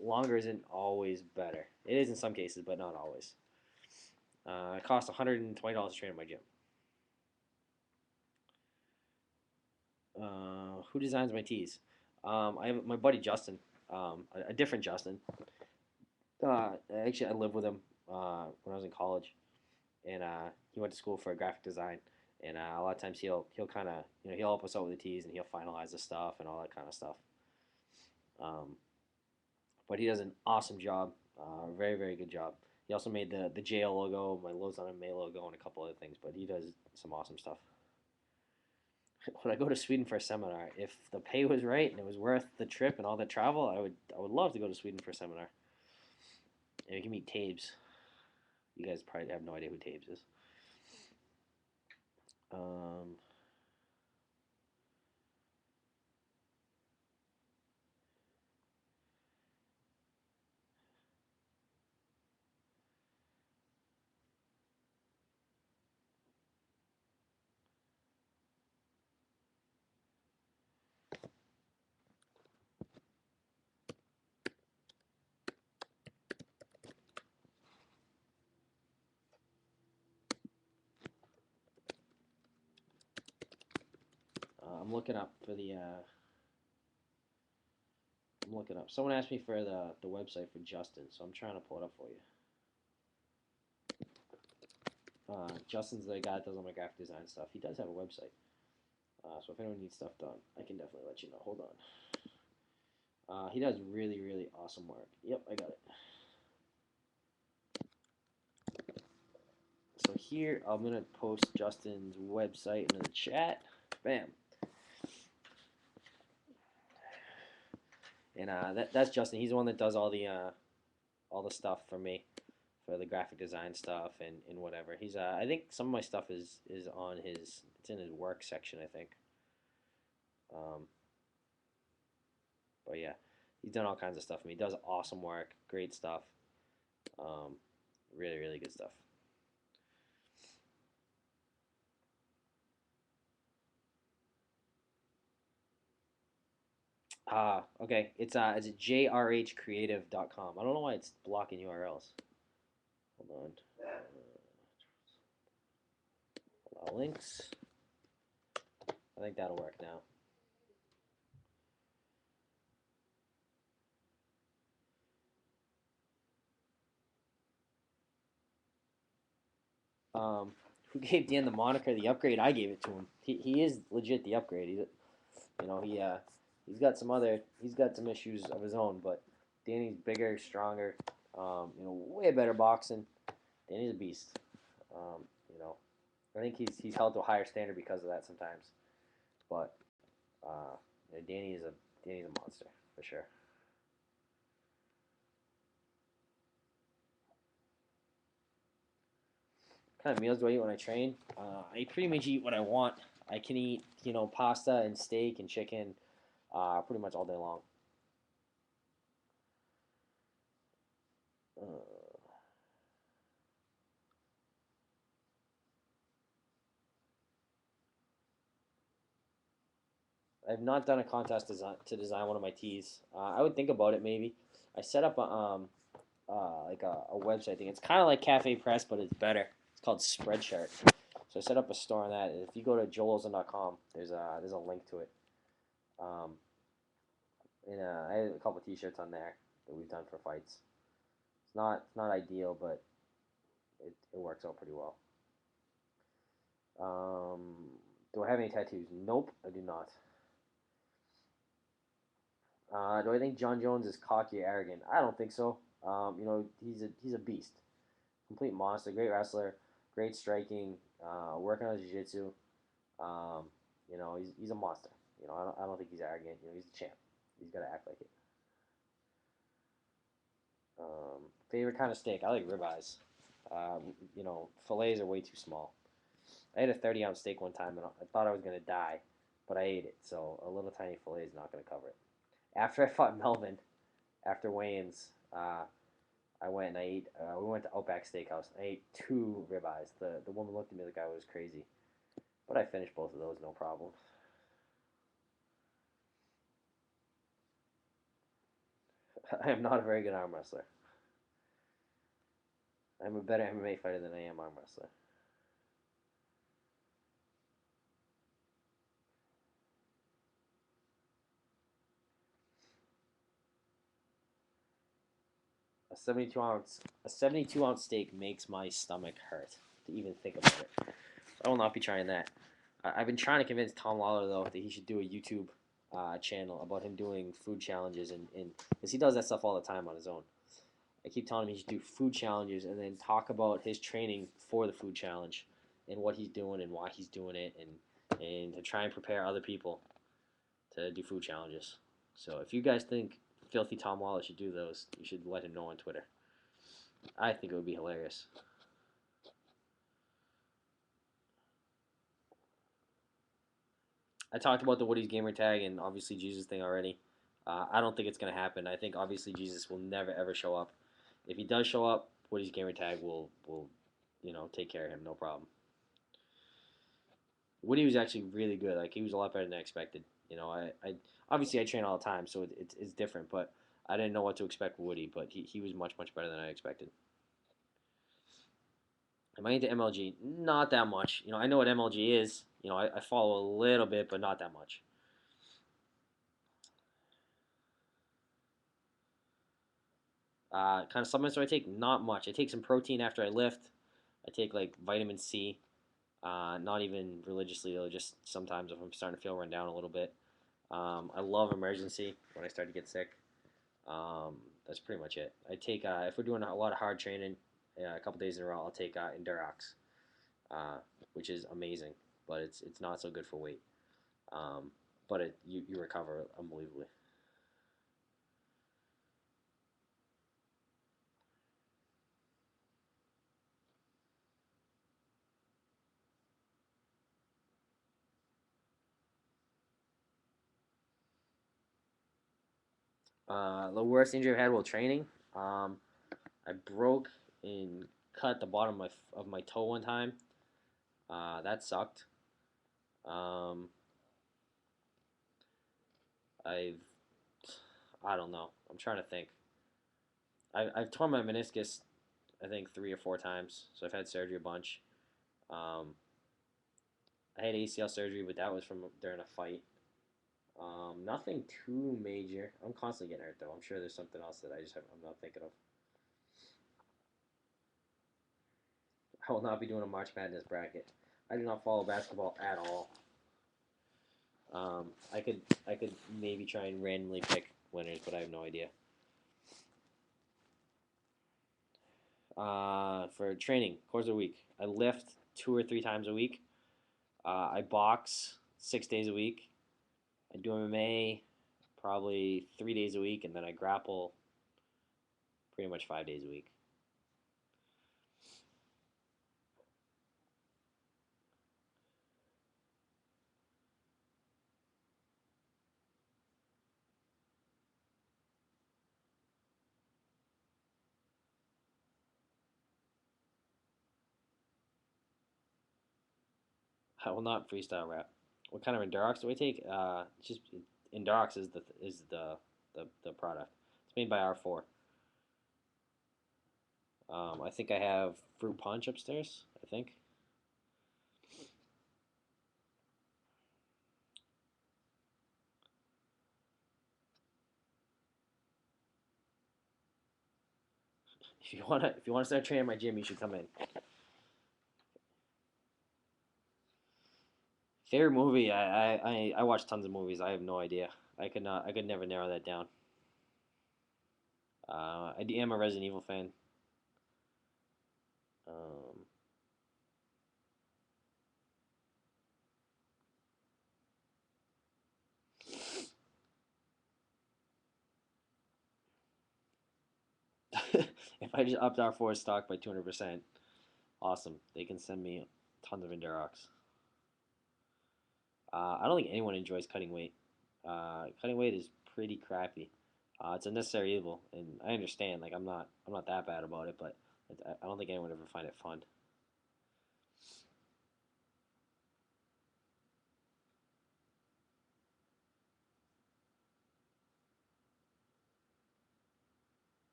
longer isn't always better. It is in some cases, but not always. It costs $120 to train at my gym. Who designs my tees? I have my buddy Justin, a different Justin. Actually, I lived with him when I was in college, and he went to school for graphic design. And a lot of times he'll kind of he'll help us out with the tees and he'll finalize the stuff and all that kind of stuff. Um, but he does an awesome job, very very good job. He also made the JL logo, my Lauzon and May logo, and a couple other things. But he does some awesome stuff. Would I go to Sweden for a seminar? If the pay was right and it was worth the trip and all the travel, I would love to go to Sweden for a seminar. And you can meet Tabes. You guys probably have no idea who Tabes is. Um, I'm looking up for the. I'm looking up. Someone asked me for the website for Justin, so I'm trying to pull it up for you. Justin's the guy that does all my graphic design stuff. He does have a website. So if anyone needs stuff done, I can definitely let you know. Hold on. He does really, really awesome work. Yep, I got it. So here, I'm going to post Justin's website into the chat. Bam. And that's Justin. He's the one that does all the stuff for me, for the graphic design stuff and whatever. He's I think some of my stuff is on his. It's in his work section, I think. But yeah, he's done all kinds of stuff for me. He does awesome work, great stuff. Really, really good stuff. Okay. It's jrhcreative.com. I don't know why it's blocking URLs. Hold on. Allow links. I think that'll work now. Who gave Dan the moniker the upgrade? I gave it to him. He is legit the upgrade. He's got some issues of his own, but Danny's bigger, stronger, way better boxing. Danny's a beast. Um, you know, I think he's held to a higher standard because of that sometimes. But Danny's a monster for sure. What kind of meals do I eat when I train? I pretty much eat what I want. I can eat pasta and steak and chicken pretty much all day long. Uh, I've not done a contest to design one of my tees. I would think about it maybe. I set up like a website thing. It's kind of like Cafe Press, but it's better. It's called Spreadshirt. So I set up a store on that. And if you go to joelauzon.com, there's a link to it. Um, and I have a couple T-shirts on there that we've done for fights. It's not ideal, but it works out pretty well. Um, do I have any tattoos? Nope, I do not. Do I think John Jones is cocky or arrogant? I don't think so. He's a beast, complete monster, great wrestler, great striking, working on his jiu-jitsu. Um, he's a monster. I don't think he's arrogant. He's the champ. He's got to act like it. Favorite kind of steak? I like ribeyes. Fillets are way too small. I had a 30-ounce steak one time and I thought I was gonna die, but I ate it. So a little tiny fillet is not gonna cover it. After I fought Melvin, after weigh-ins, I went and I ate. We went to Outback Steakhouse. And I ate two ribeyes. The woman looked at me like I was crazy, but I finished both of those no problem. I am not a very good arm wrestler. I'm a better MMA fighter than I am arm wrestler. A 72 ounce steak makes my stomach hurt to even think about it. I will not be trying that. I've been trying to convince Tom Lawler though that he should do a YouTube channel about him doing food challenges and because he does that stuff all the time on his own. I keep telling him he should do food challenges and then talk about his training for the food challenge and what he's doing and why he's doing it and to try and prepare other people to do food challenges. So if you guys think Filthy Tom Lawler should do those, you should let him know on Twitter. I think it would be hilarious. I talked about the Woody's gamer tag and obviously Jesus thing already. I don't think it's gonna happen. I think obviously Jesus will never ever show up. If he does show up, Woody's gamer tag will take care of him, no problem. Woody was actually really good. Like he was a lot better than I expected. I obviously I train all the time, so it's different. But I didn't know what to expect with Woody, but he was much better than I expected. Am I into MLG? Not that much. I know what MLG is. I follow a little bit, but not that much. Kind of supplements do I take? Not much. I take some protein after I lift. I take like vitamin C. Not even religiously though, just sometimes if I'm starting to feel run down a little bit. I love emergency when I start to get sick. Um, that's pretty much it. I take if we're doing a lot of hard training, a couple days in a row, I'll take Endurox, uh, which is amazing, but it's not so good for weight. Um, but you recover unbelievably. The worst injury I've had while training, um, I broke and cut the bottom of my toe one time. That sucked. Um, I've I don't know. I'm trying to think. I've torn my meniscus I think 3 or 4 times, so I've had surgery a bunch. Um, I had ACL surgery, but that was from during a fight. Nothing too major. I'm constantly getting hurt though. I'm sure there's something else that I'm not thinking of. I will not be doing a March Madness bracket. I do not follow basketball at all. I could maybe try and randomly pick winners, but I have no idea. For training, course of the week, I lift 2 or 3 times a week. I box 6 days a week. I do MMA probably 3 days a week, and then I grapple pretty much 5 days a week. I will not freestyle rap. What kind of Endurox do I take? Just Endurox is the product. It's made by R4. I think I have fruit punch upstairs. I think. If you wanna start training at my gym, you should come in. Favorite movie? I watch tons of movies. I have no idea. I could not. I could never narrow that down. I am a Resident Evil fan. Um, if I just upped our force stock by 200%, awesome. They can send me tons of Endurox. I don't think anyone enjoys cutting weight. Cutting weight is pretty crappy. It's a necessary evil, and I understand. Like I'm not that bad about it, but I don't think anyone would ever find it fun.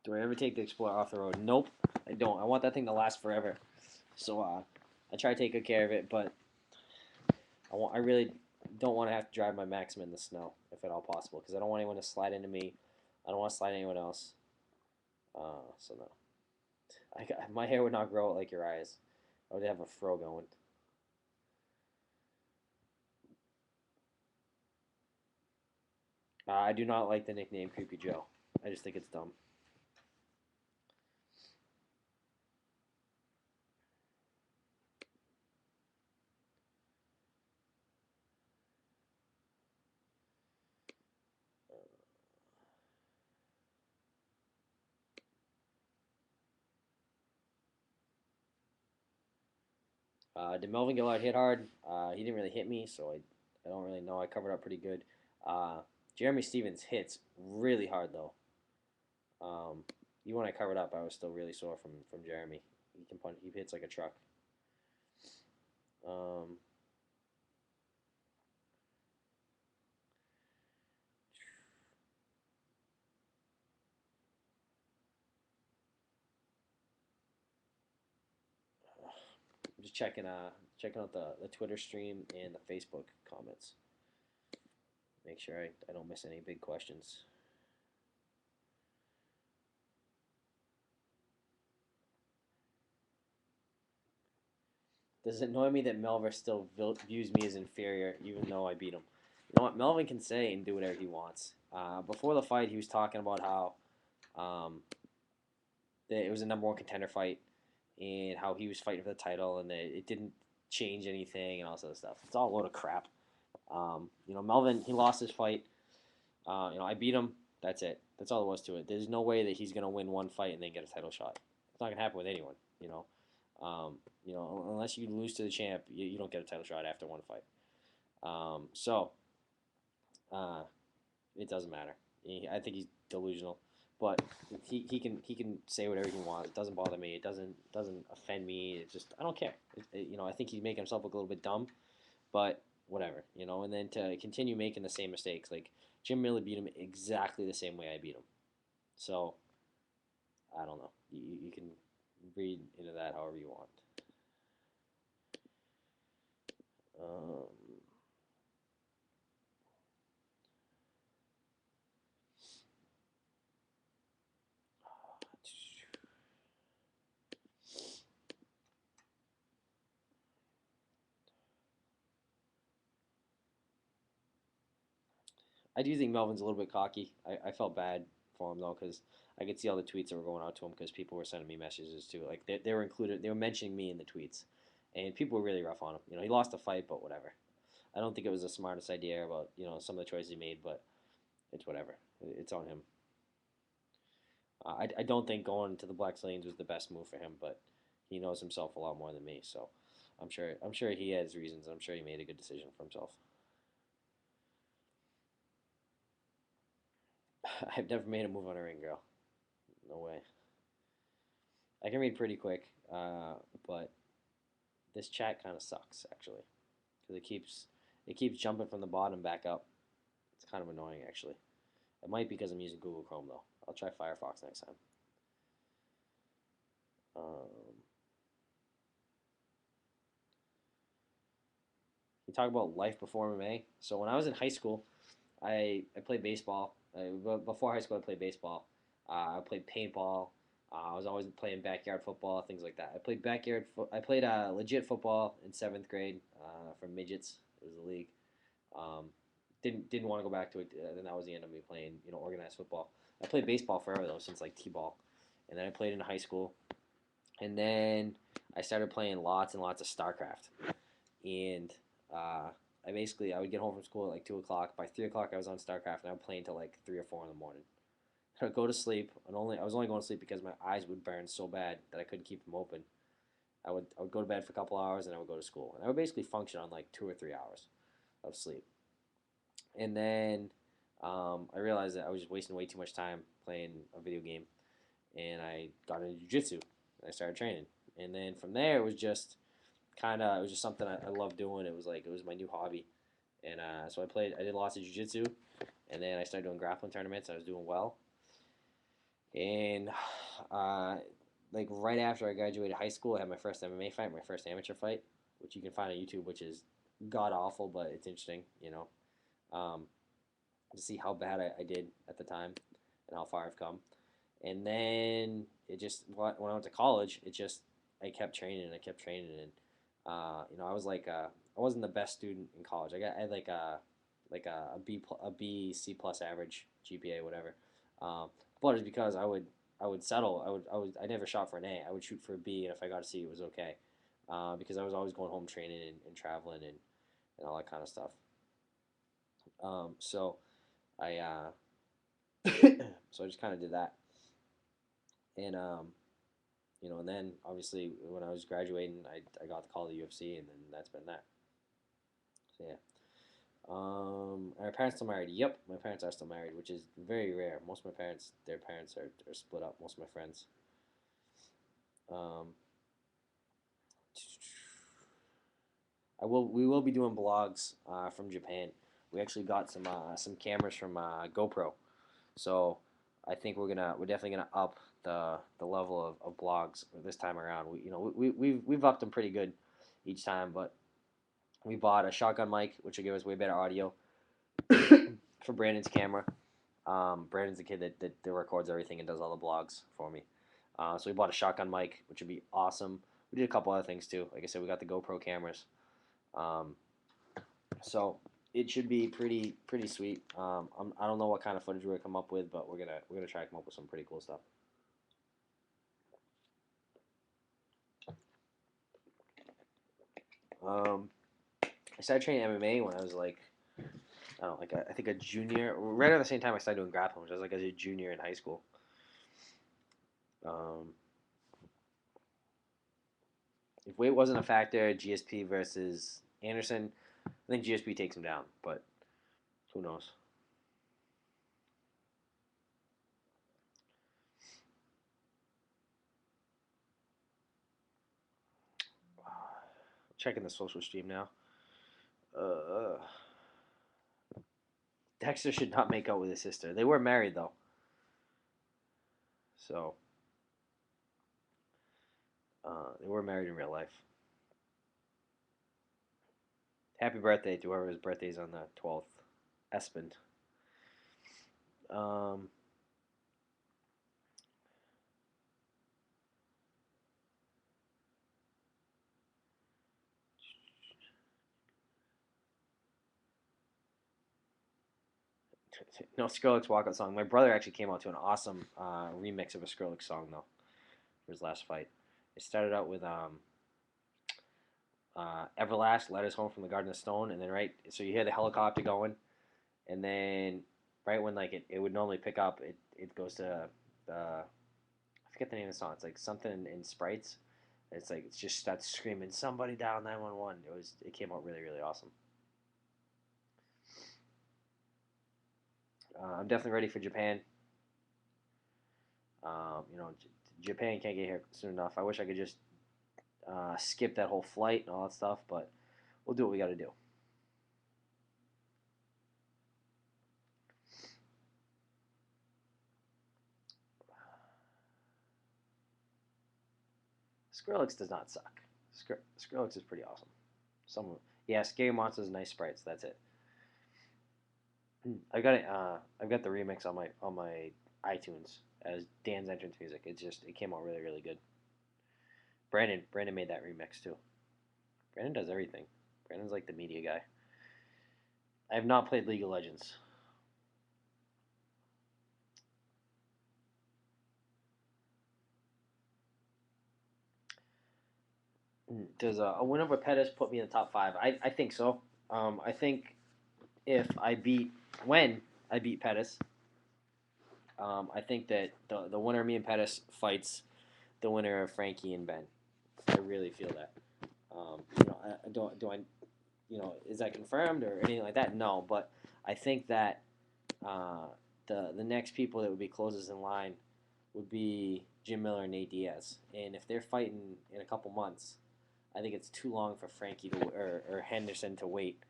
Do I ever take the Explorer off the road? Nope, I don't. I want that thing to last forever. So I try to take good care of it, but I really don't want to have to drive my Maxima in the snow if at all possible, because I don't want anyone to slide into me. I don't want to slide into anyone else. So no, my hair would not grow out like your eyes. I would have a fro going. I do not like the nickname Creepy Joe. I just think it's dumb. Did Melvin Gillard hit hard? He didn't really hit me, so I don't really know. I covered up pretty good. Uh, Jeremy Stevens hits really hard though. Um, Even when I covered up, I was still really sore from Jeremy. He can punch. He hits like a truck. Um, checking out the Twitter stream and the Facebook comments. Make sure I don't miss any big questions. Does it annoy me that Melver still views me as inferior even though I beat him? You know what? Melvin can say and do whatever he wants. Before the fight, he was talking about how um, that it was a number one contender fight and how he was fighting for the title and that it didn't change anything and all this other stuff. It's all a load of crap. Melvin, he lost his fight. I beat him. That's it. That's all there was to it. There's no way that he's gonna win one fight and then get a title shot. It's not gonna happen with anyone. Unless you lose to the champ, you don't get a title shot after one fight. So uh, it doesn't matter. I think he's delusional, but he can say whatever he wants. It doesn't bother me. It doesn't offend me. It just I don't care. I think he's making himself look a little bit dumb, but whatever. And then to continue making the same mistakes, like Jim Miller beat him exactly the same way I beat him. So I don't know. You can read into that however you want. Um, I do think Melvin's a little bit cocky. I felt bad for him though because I could see all the tweets that were going out to him because people were sending me messages too. Like they were included. They were mentioning me in the tweets, and people were really rough on him. He lost the fight, but whatever. I don't think it was the smartest idea about some of the choices he made, but it's whatever. It's on him. I don't think going to the Black Lanes was the best move for him, but he knows himself a lot more than me, so I'm sure he has reasons. I'm sure he made a good decision for himself. I've never made a move on a ring girl. No way. I can read pretty quick, but this chat kind of sucks actually because it keeps jumping from the bottom back up. It's kind of annoying actually. It might be because I'm using Google Chrome though. I'll try Firefox next time. You talk about life before MMA. So when I was in high school, I played baseball. Before high school, I played baseball. I played paintball. I was always playing backyard football, things like that. I played I played legit football in seventh grade for midgets. It was a league. Um, didn't want to go back to it. Then that was the end of me playing organized football. I played baseball forever though, since like t-ball, and then I played in high school, and then I started playing lots and lots of StarCraft, and uh, I would get home from school at like 2 o'clock. By 3 o'clock, I was on StarCraft, and I would play until like 3 or 4 in the morning. I would go to sleep, and I was only going to sleep because my eyes would burn so bad that I couldn't keep them open. I would go to bed for a couple hours, and I would go to school, and I would basically function on like 2 or 3 hours of sleep. And then I realized that I was just wasting way too much time playing a video game, and I got into jujitsu. And I started training, and then from there it was just something I loved doing. It was my new hobby, and so I did lots of jujitsu, and then I started doing grappling tournaments. I was doing well, and uh, like right after I graduated high school, I had my first MMA fight, my first amateur fight, which you can find on YouTube, which is god awful, but it's interesting, um, to see how bad I did at the time and how far I've come. And then when I went to college, I kept training and I kept training and I was I wasn't the best student in college. I had like a B C plus average GPA whatever, but it's because I would settle. I never shot for an A. I would shoot for a B, and if I got a C, it was okay, because I was always going home training and traveling and all that kind of stuff. So I so I just kind of did that, and and then obviously when I was graduating, I got the call to the UFC, and then that's been that. So yeah. Are parents still married? Yep, my parents are still married, which is very rare. Most of my parents, their parents are split up. Most of my friends. Um, we will be doing blogs from Japan. We actually got some cameras from GoPro, so I think we're definitely gonna up the level of blogs this time around. We've upped them pretty good. each time. But we bought a shotgun mic, which will give us way better audio for Brandon's camera. Brandon's the kid that records everything and does all the blogs for me. So we bought a shotgun mic, which would be awesome. We did a couple other things too. Like I said, we got the GoPro cameras. Um, so it should be pretty sweet. I don't know what kind of footage we're gonna come up with, but we're gonna try to come up with some pretty cool stuff. Um, I started training MMA when I was like, I don't know, like I think a junior, right around the same time I started doing grappling, which I was like as a junior in high school. Um, if weight wasn't a factor, GSP versus Anderson, I think GSP takes him down, but who knows? Checking the social stream now. Uh, Dexter should not make out with his sister. They were married though, so they were married in real life. Happy birthday to whoever's birthday is on the 12th. Espen. Um, no Skrillex walkout song. My brother actually came out to an awesome remix of a Skrillex song though for his last fight. It started out with Everlast, Letters Home from the Garden of Stone, and then so you hear the helicopter going, and then right when like it would normally pick up, it goes to I forget the name of the song. It's like something in sprites. It's like it just starts screaming somebody down 911. It came out really awesome. I'm definitely ready for Japan. You know, Japan can't get here soon enough. I wish I could just skip that whole flight and all that stuff, but we'll do what we got to do. Skrillex does not suck. Skrillex is pretty awesome. Some yeah, Scary Monsters, nice sprites. That's it. I've got it. I've got the remix on my iTunes as Dan's entrance music. It came out really good. Brandon made that remix too. Brandon does everything. Brandon's like the media guy. I have not played League of Legends. Does a win over Pettis put me in the top five? I think so. I think if I beat when I beat Pettis, I think that the winner of me and Pettis fights the winner of Frankie and Ben. I really feel that. I don't do I, is that confirmed or anything like that? No, but I think that uh, the next people that would be closest in line would be Jim Miller and Nate Diaz, and if they're fighting in a couple months, I think it's too long for Frankie or Henderson to wait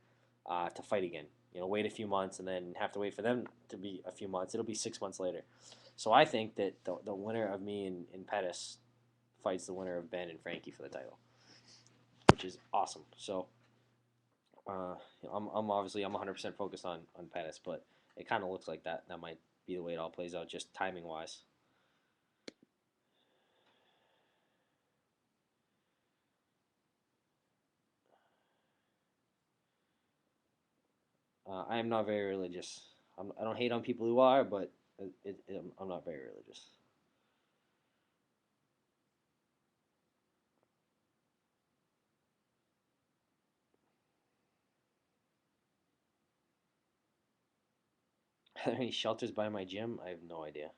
to fight again. Wait a few months and then have to wait for them to be a few months. It'll be 6 months later. So I think that the winner of me and Pettis fights the winner of Ben and Frankie for the title, which is awesome. So I'm obviously I'm 100% focused on Pettis, but it kind of looks like that might be the way it all plays out, just timing wise. I am not very religious. I don't hate on people who are, but I'm not very religious. Are there any shelters by my gym? I have no idea.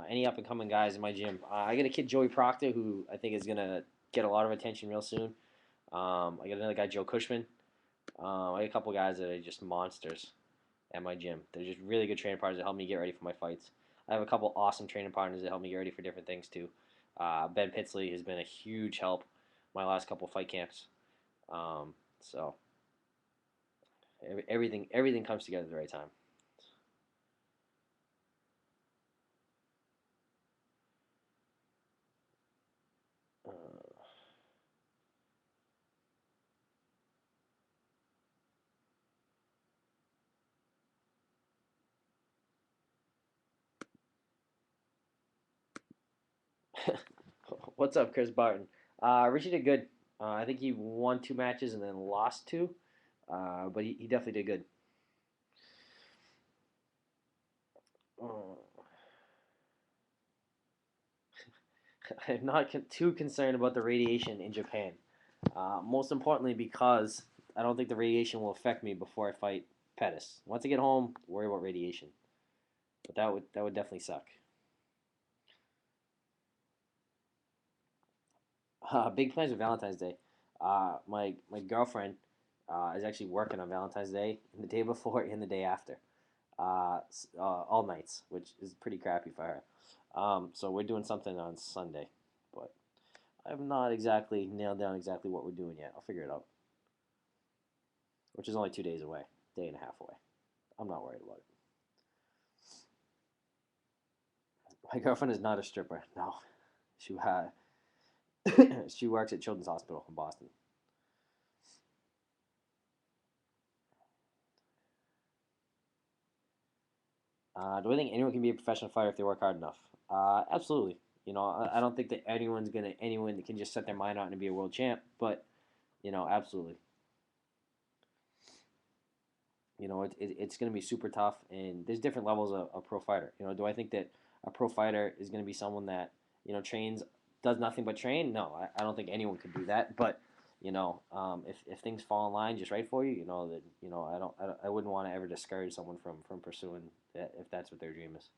Any up and coming guys in my gym? I got a kid Joey Proctor who I think is gonna get a lot of attention real soon. I got another guy Joe Cushman. I got a couple guys that are just monsters at my gym. They're just really good training partners that help me get ready for my fights. I have a couple awesome training partners that help me get ready for different things too. Ben Pitsley has been a huge help my last couple fight camps. So everything comes together at the right time. Uh, what's up, Chris Barton? Richie did good. I think he won two matches and then lost two, but he definitely did good. Uh, I'm not too concerned about the radiation in Japan. Most importantly, because I don't think the radiation will affect me before I fight Pettis. Once I get home, worry about radiation. But that would definitely suck. Big plans for Valentine's Day. My girlfriend is actually working on Valentine's Day the day before and the day after, all nights, which is pretty crappy for her. So we're doing something on Sunday, but I have not exactly nailed down exactly what we're doing yet. I'll figure it out, which is only 2 days away, day and a half away. I'm not worried about it. My girlfriend is not a stripper. No, she she works at Children's Hospital in Boston. Do I think anyone can be a professional fighter if they work hard enough? Absolutely. I don't think that anyone that can just set their mind out and be a world champ, but absolutely. It's going to be super tough, and there's different levels of a pro fighter. Do I think that a pro fighter is going to be someone that trains, does nothing but train? No, I don't think anyone could do that. But if things fall in line just right for you, that I wouldn't want to ever discourage someone from pursuing that if that's what their dream is.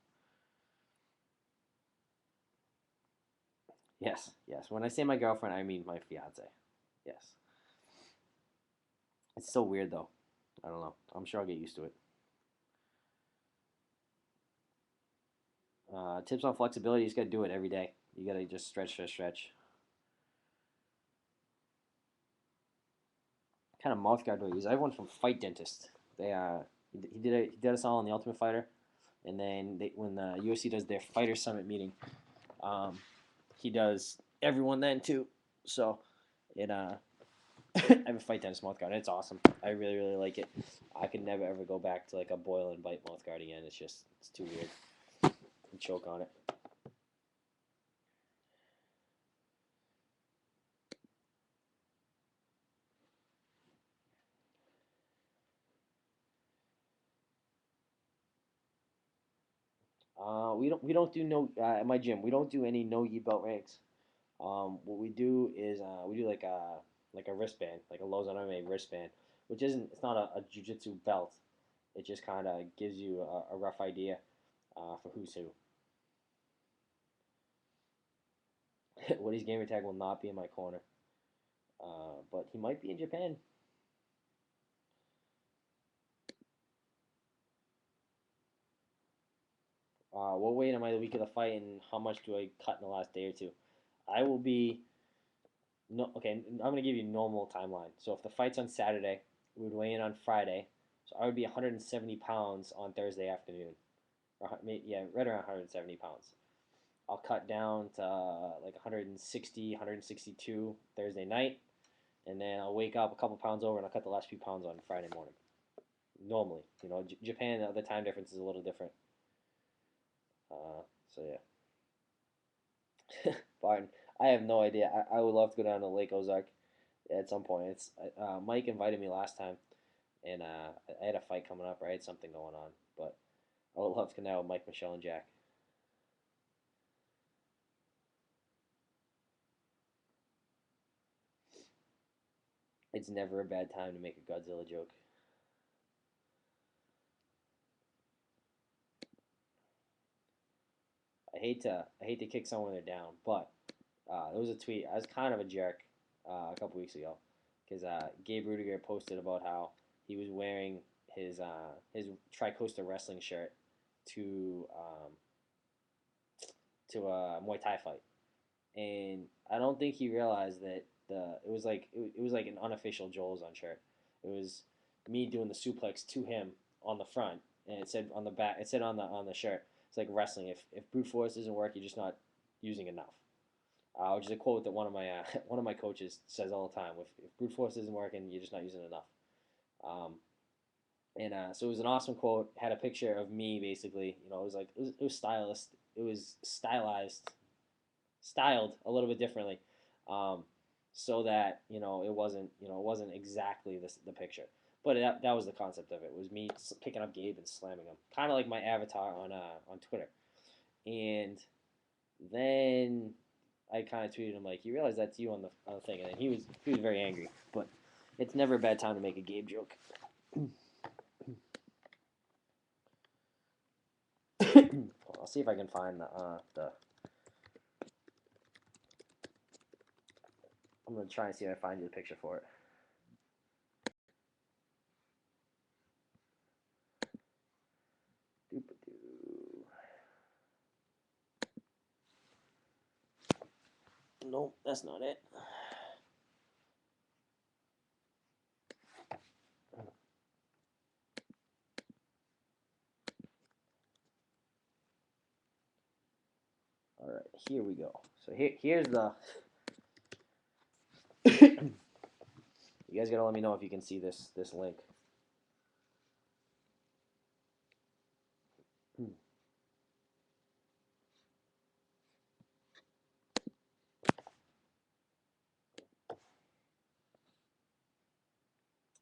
Yes, yes. When I say my girlfriend, I mean my fiance. Yes. It's so weird though. I don't know. I'm sure I'll get used to it. Tips on flexibility: you just gotta do it every day. You gotta just stretch, stretch, stretch. What kind of mouth guard do I use? I have one from Fight Dentist. He did us all on the Ultimate Fighter, and then when the UFC does their Fighter Summit meeting, um, he does everyone then too. So it I have a Fight Dentist mouth guard. It's awesome. I really really like it. I could never ever go back to like a boil and bite mouth guard again. It's too weird. You choke on it. We don't do no at my gym. We don't do any no gi belt ranks. What we do is we do like a wristband, like a Lauzon MMA wristband, which isn't it's not a jujitsu belt. It just kind of gives you a rough idea for who's who. Woody's gamer tag will not be in my corner, but he might be in Japan. What weight am I the week of the fight, and how much do I cut in the last day or two? I will be no okay. I'm gonna give you normal timeline. So if the fight's on Saturday, we would weigh in on Friday. So I would be 170 pounds on Thursday afternoon, or yeah, right around 170 pounds. I'll cut down to like 160, 162 Thursday night, and then I'll wake up a couple pounds over, and I'll cut the last few pounds on Friday morning. Normally, Japan, the time difference is a little different. So yeah, Barton. I have no idea. I would love to go down to Lake Ozark at some point. It's Mike invited me last time, and I had a fight coming up. Or I had something going on, but I would love to go down with Mike, Michelle, and Jack. It's never a bad time to make a Godzilla joke. I hate to kick someone when they're down, but there was a tweet. I was kind of a jerk a couple weeks ago because Gabe Rudiger posted about how he was wearing his Tri-Costa wrestling shirt to to a Muay Thai fight, and I don't think he realized that it was like an unofficial Joel's on shirt. It was me doing the suplex to him on the front, and it said on the back. It said on the shirt. It's like wrestling. If brute force doesn't work, you're just not using enough. Which is a quote that one of my one of my coaches says all the time. If brute force isn't working, you're just not using enough. Um, and so it was an awesome quote. Had a picture of me basically. You know, it was like it was stylist. It was styled a little bit differently, um, so that it wasn't exactly the picture. But that was the concept of it. It was me picking up Gabe and slamming him, kind of like my avatar on Twitter. And then I kind of tweeted him like, "You realize that's you on the thing," and then he was very angry. But it's never a bad time to make a Gabe joke. I'll see if I can find the. I'm gonna try and see if I find you the picture for it. Doop-a-doo. Nope, that's not it. All right, here we go. So here's the. You guys gotta let me know if you can see this link.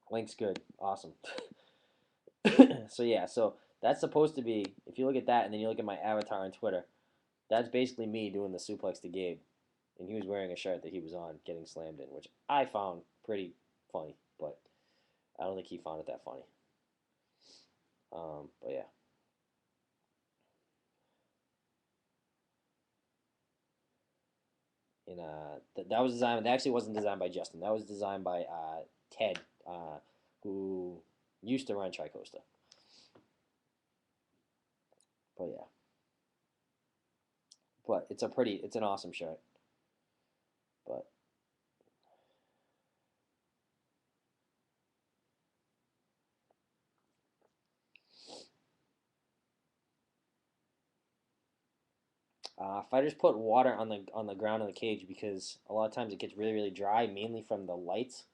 Link's good, awesome. So yeah, so that's supposed to be. If you look at that and then you look at my avatar on Twitter, that's basically me doing the suplex to Gabe, and he was wearing a shirt that he was on, getting slammed in, which I found pretty funny, but I don't think he found it that funny. But yeah. And that was designed. That actually wasn't designed by Justin. That was designed by Ted, who used to run Tricosta. But yeah, but it's an awesome shirt. But fighters put water on the ground in the cage because a lot of times it gets really dry, mainly from the lights.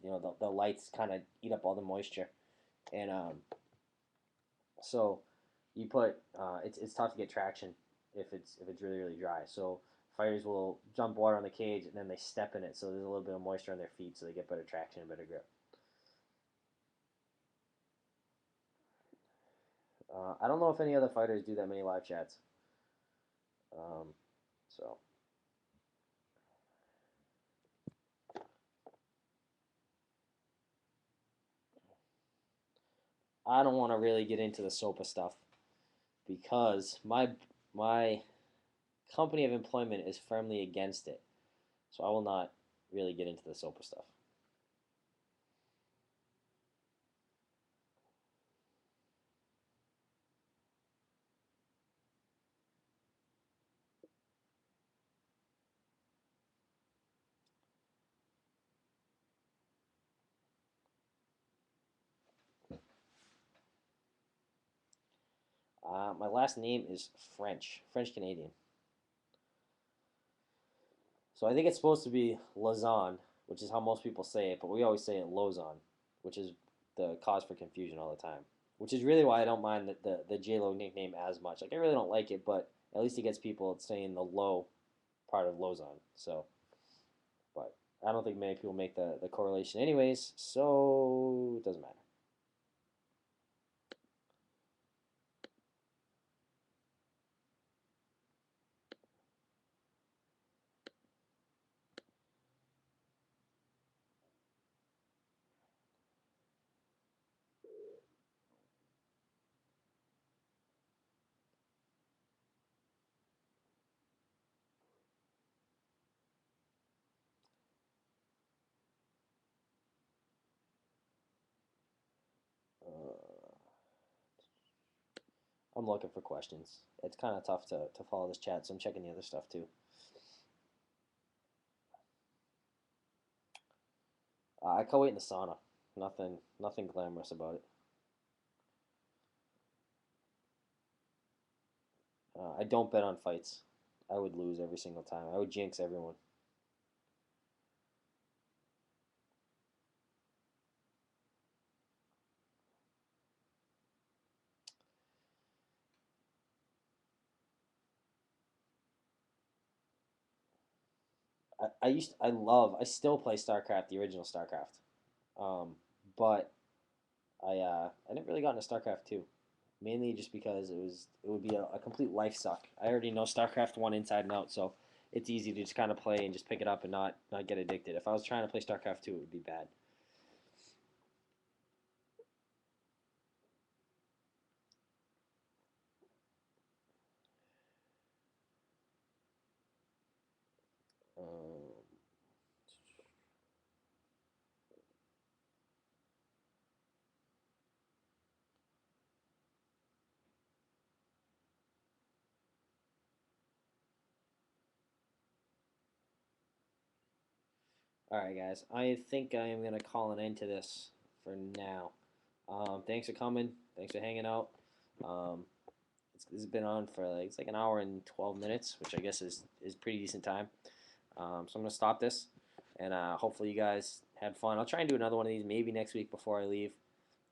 The lights kind of eat up all the moisture, and so you put it's tough to get traction if it's really dry. So fighters will jump water on the cage and then they step in it, so there's a little bit of moisture on their feet, so they get better traction and better grip. I don't know if any other fighters do that many live chats. So I don't want to really get into the SOPA stuff because my company of employment is firmly against it. So I will not really get into the SOPA stuff. My last name is French Canadian. So I think it's supposed to be Lauzon, which is how most people say it, but we always say it Lauzon, which is the cause for confusion all the time. Which is really why I don't mind the J Lo nickname as much. Like I really don't like it, but at least it gets people saying the low part of Lauzon. So, but I don't think many people make the correlation anyways, so it doesn't matter. I'm looking for questions. It's kind of tough to follow this chat, so I'm checking the other stuff too. I can't wait in the sauna. Nothing glamorous about it. I don't bet on fights. I would lose every single time. I would jinx everyone. I still play StarCraft, the original StarCraft. Um, but I never really got into StarCraft 2. Mainly just because it would be a complete life suck. I already know StarCraft 1 inside and out, so it's easy to just kind of play and just pick it up and not get addicted. If I was trying to play StarCraft 2, it would be bad. Um, all right, guys. I think I am gonna call an end to this for now. Thanks for coming. Thanks for hanging out. Um, it's been on for like it's like an hour and 12 minutes, which I guess is pretty decent time. So I'm gonna stop this, and hopefully you guys had fun. I'll try and do another one of these maybe next week before I leave.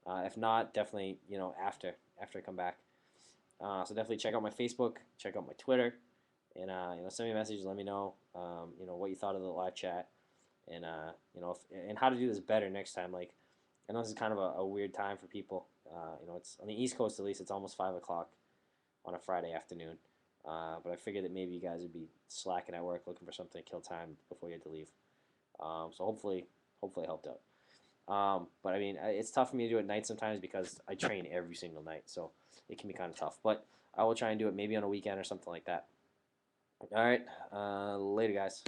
If not, definitely after I come back. So definitely check out my Facebook, check out my Twitter, and send me a message. Let me know what you thought of the live chat, and and how to do this better next time. Like I know this is kind of a weird time for people. It's on the East Coast at least. It's almost 5 o'clock on a Friday afternoon. But I figured that maybe you guys would be slacking at work, looking for something to kill time before you had to leave. So hopefully it helped out. But I mean, it's tough for me to do it at night sometimes because I train every single night, so it can be kind of tough. But I will try and do it maybe on a weekend or something like that. All right, later, guys.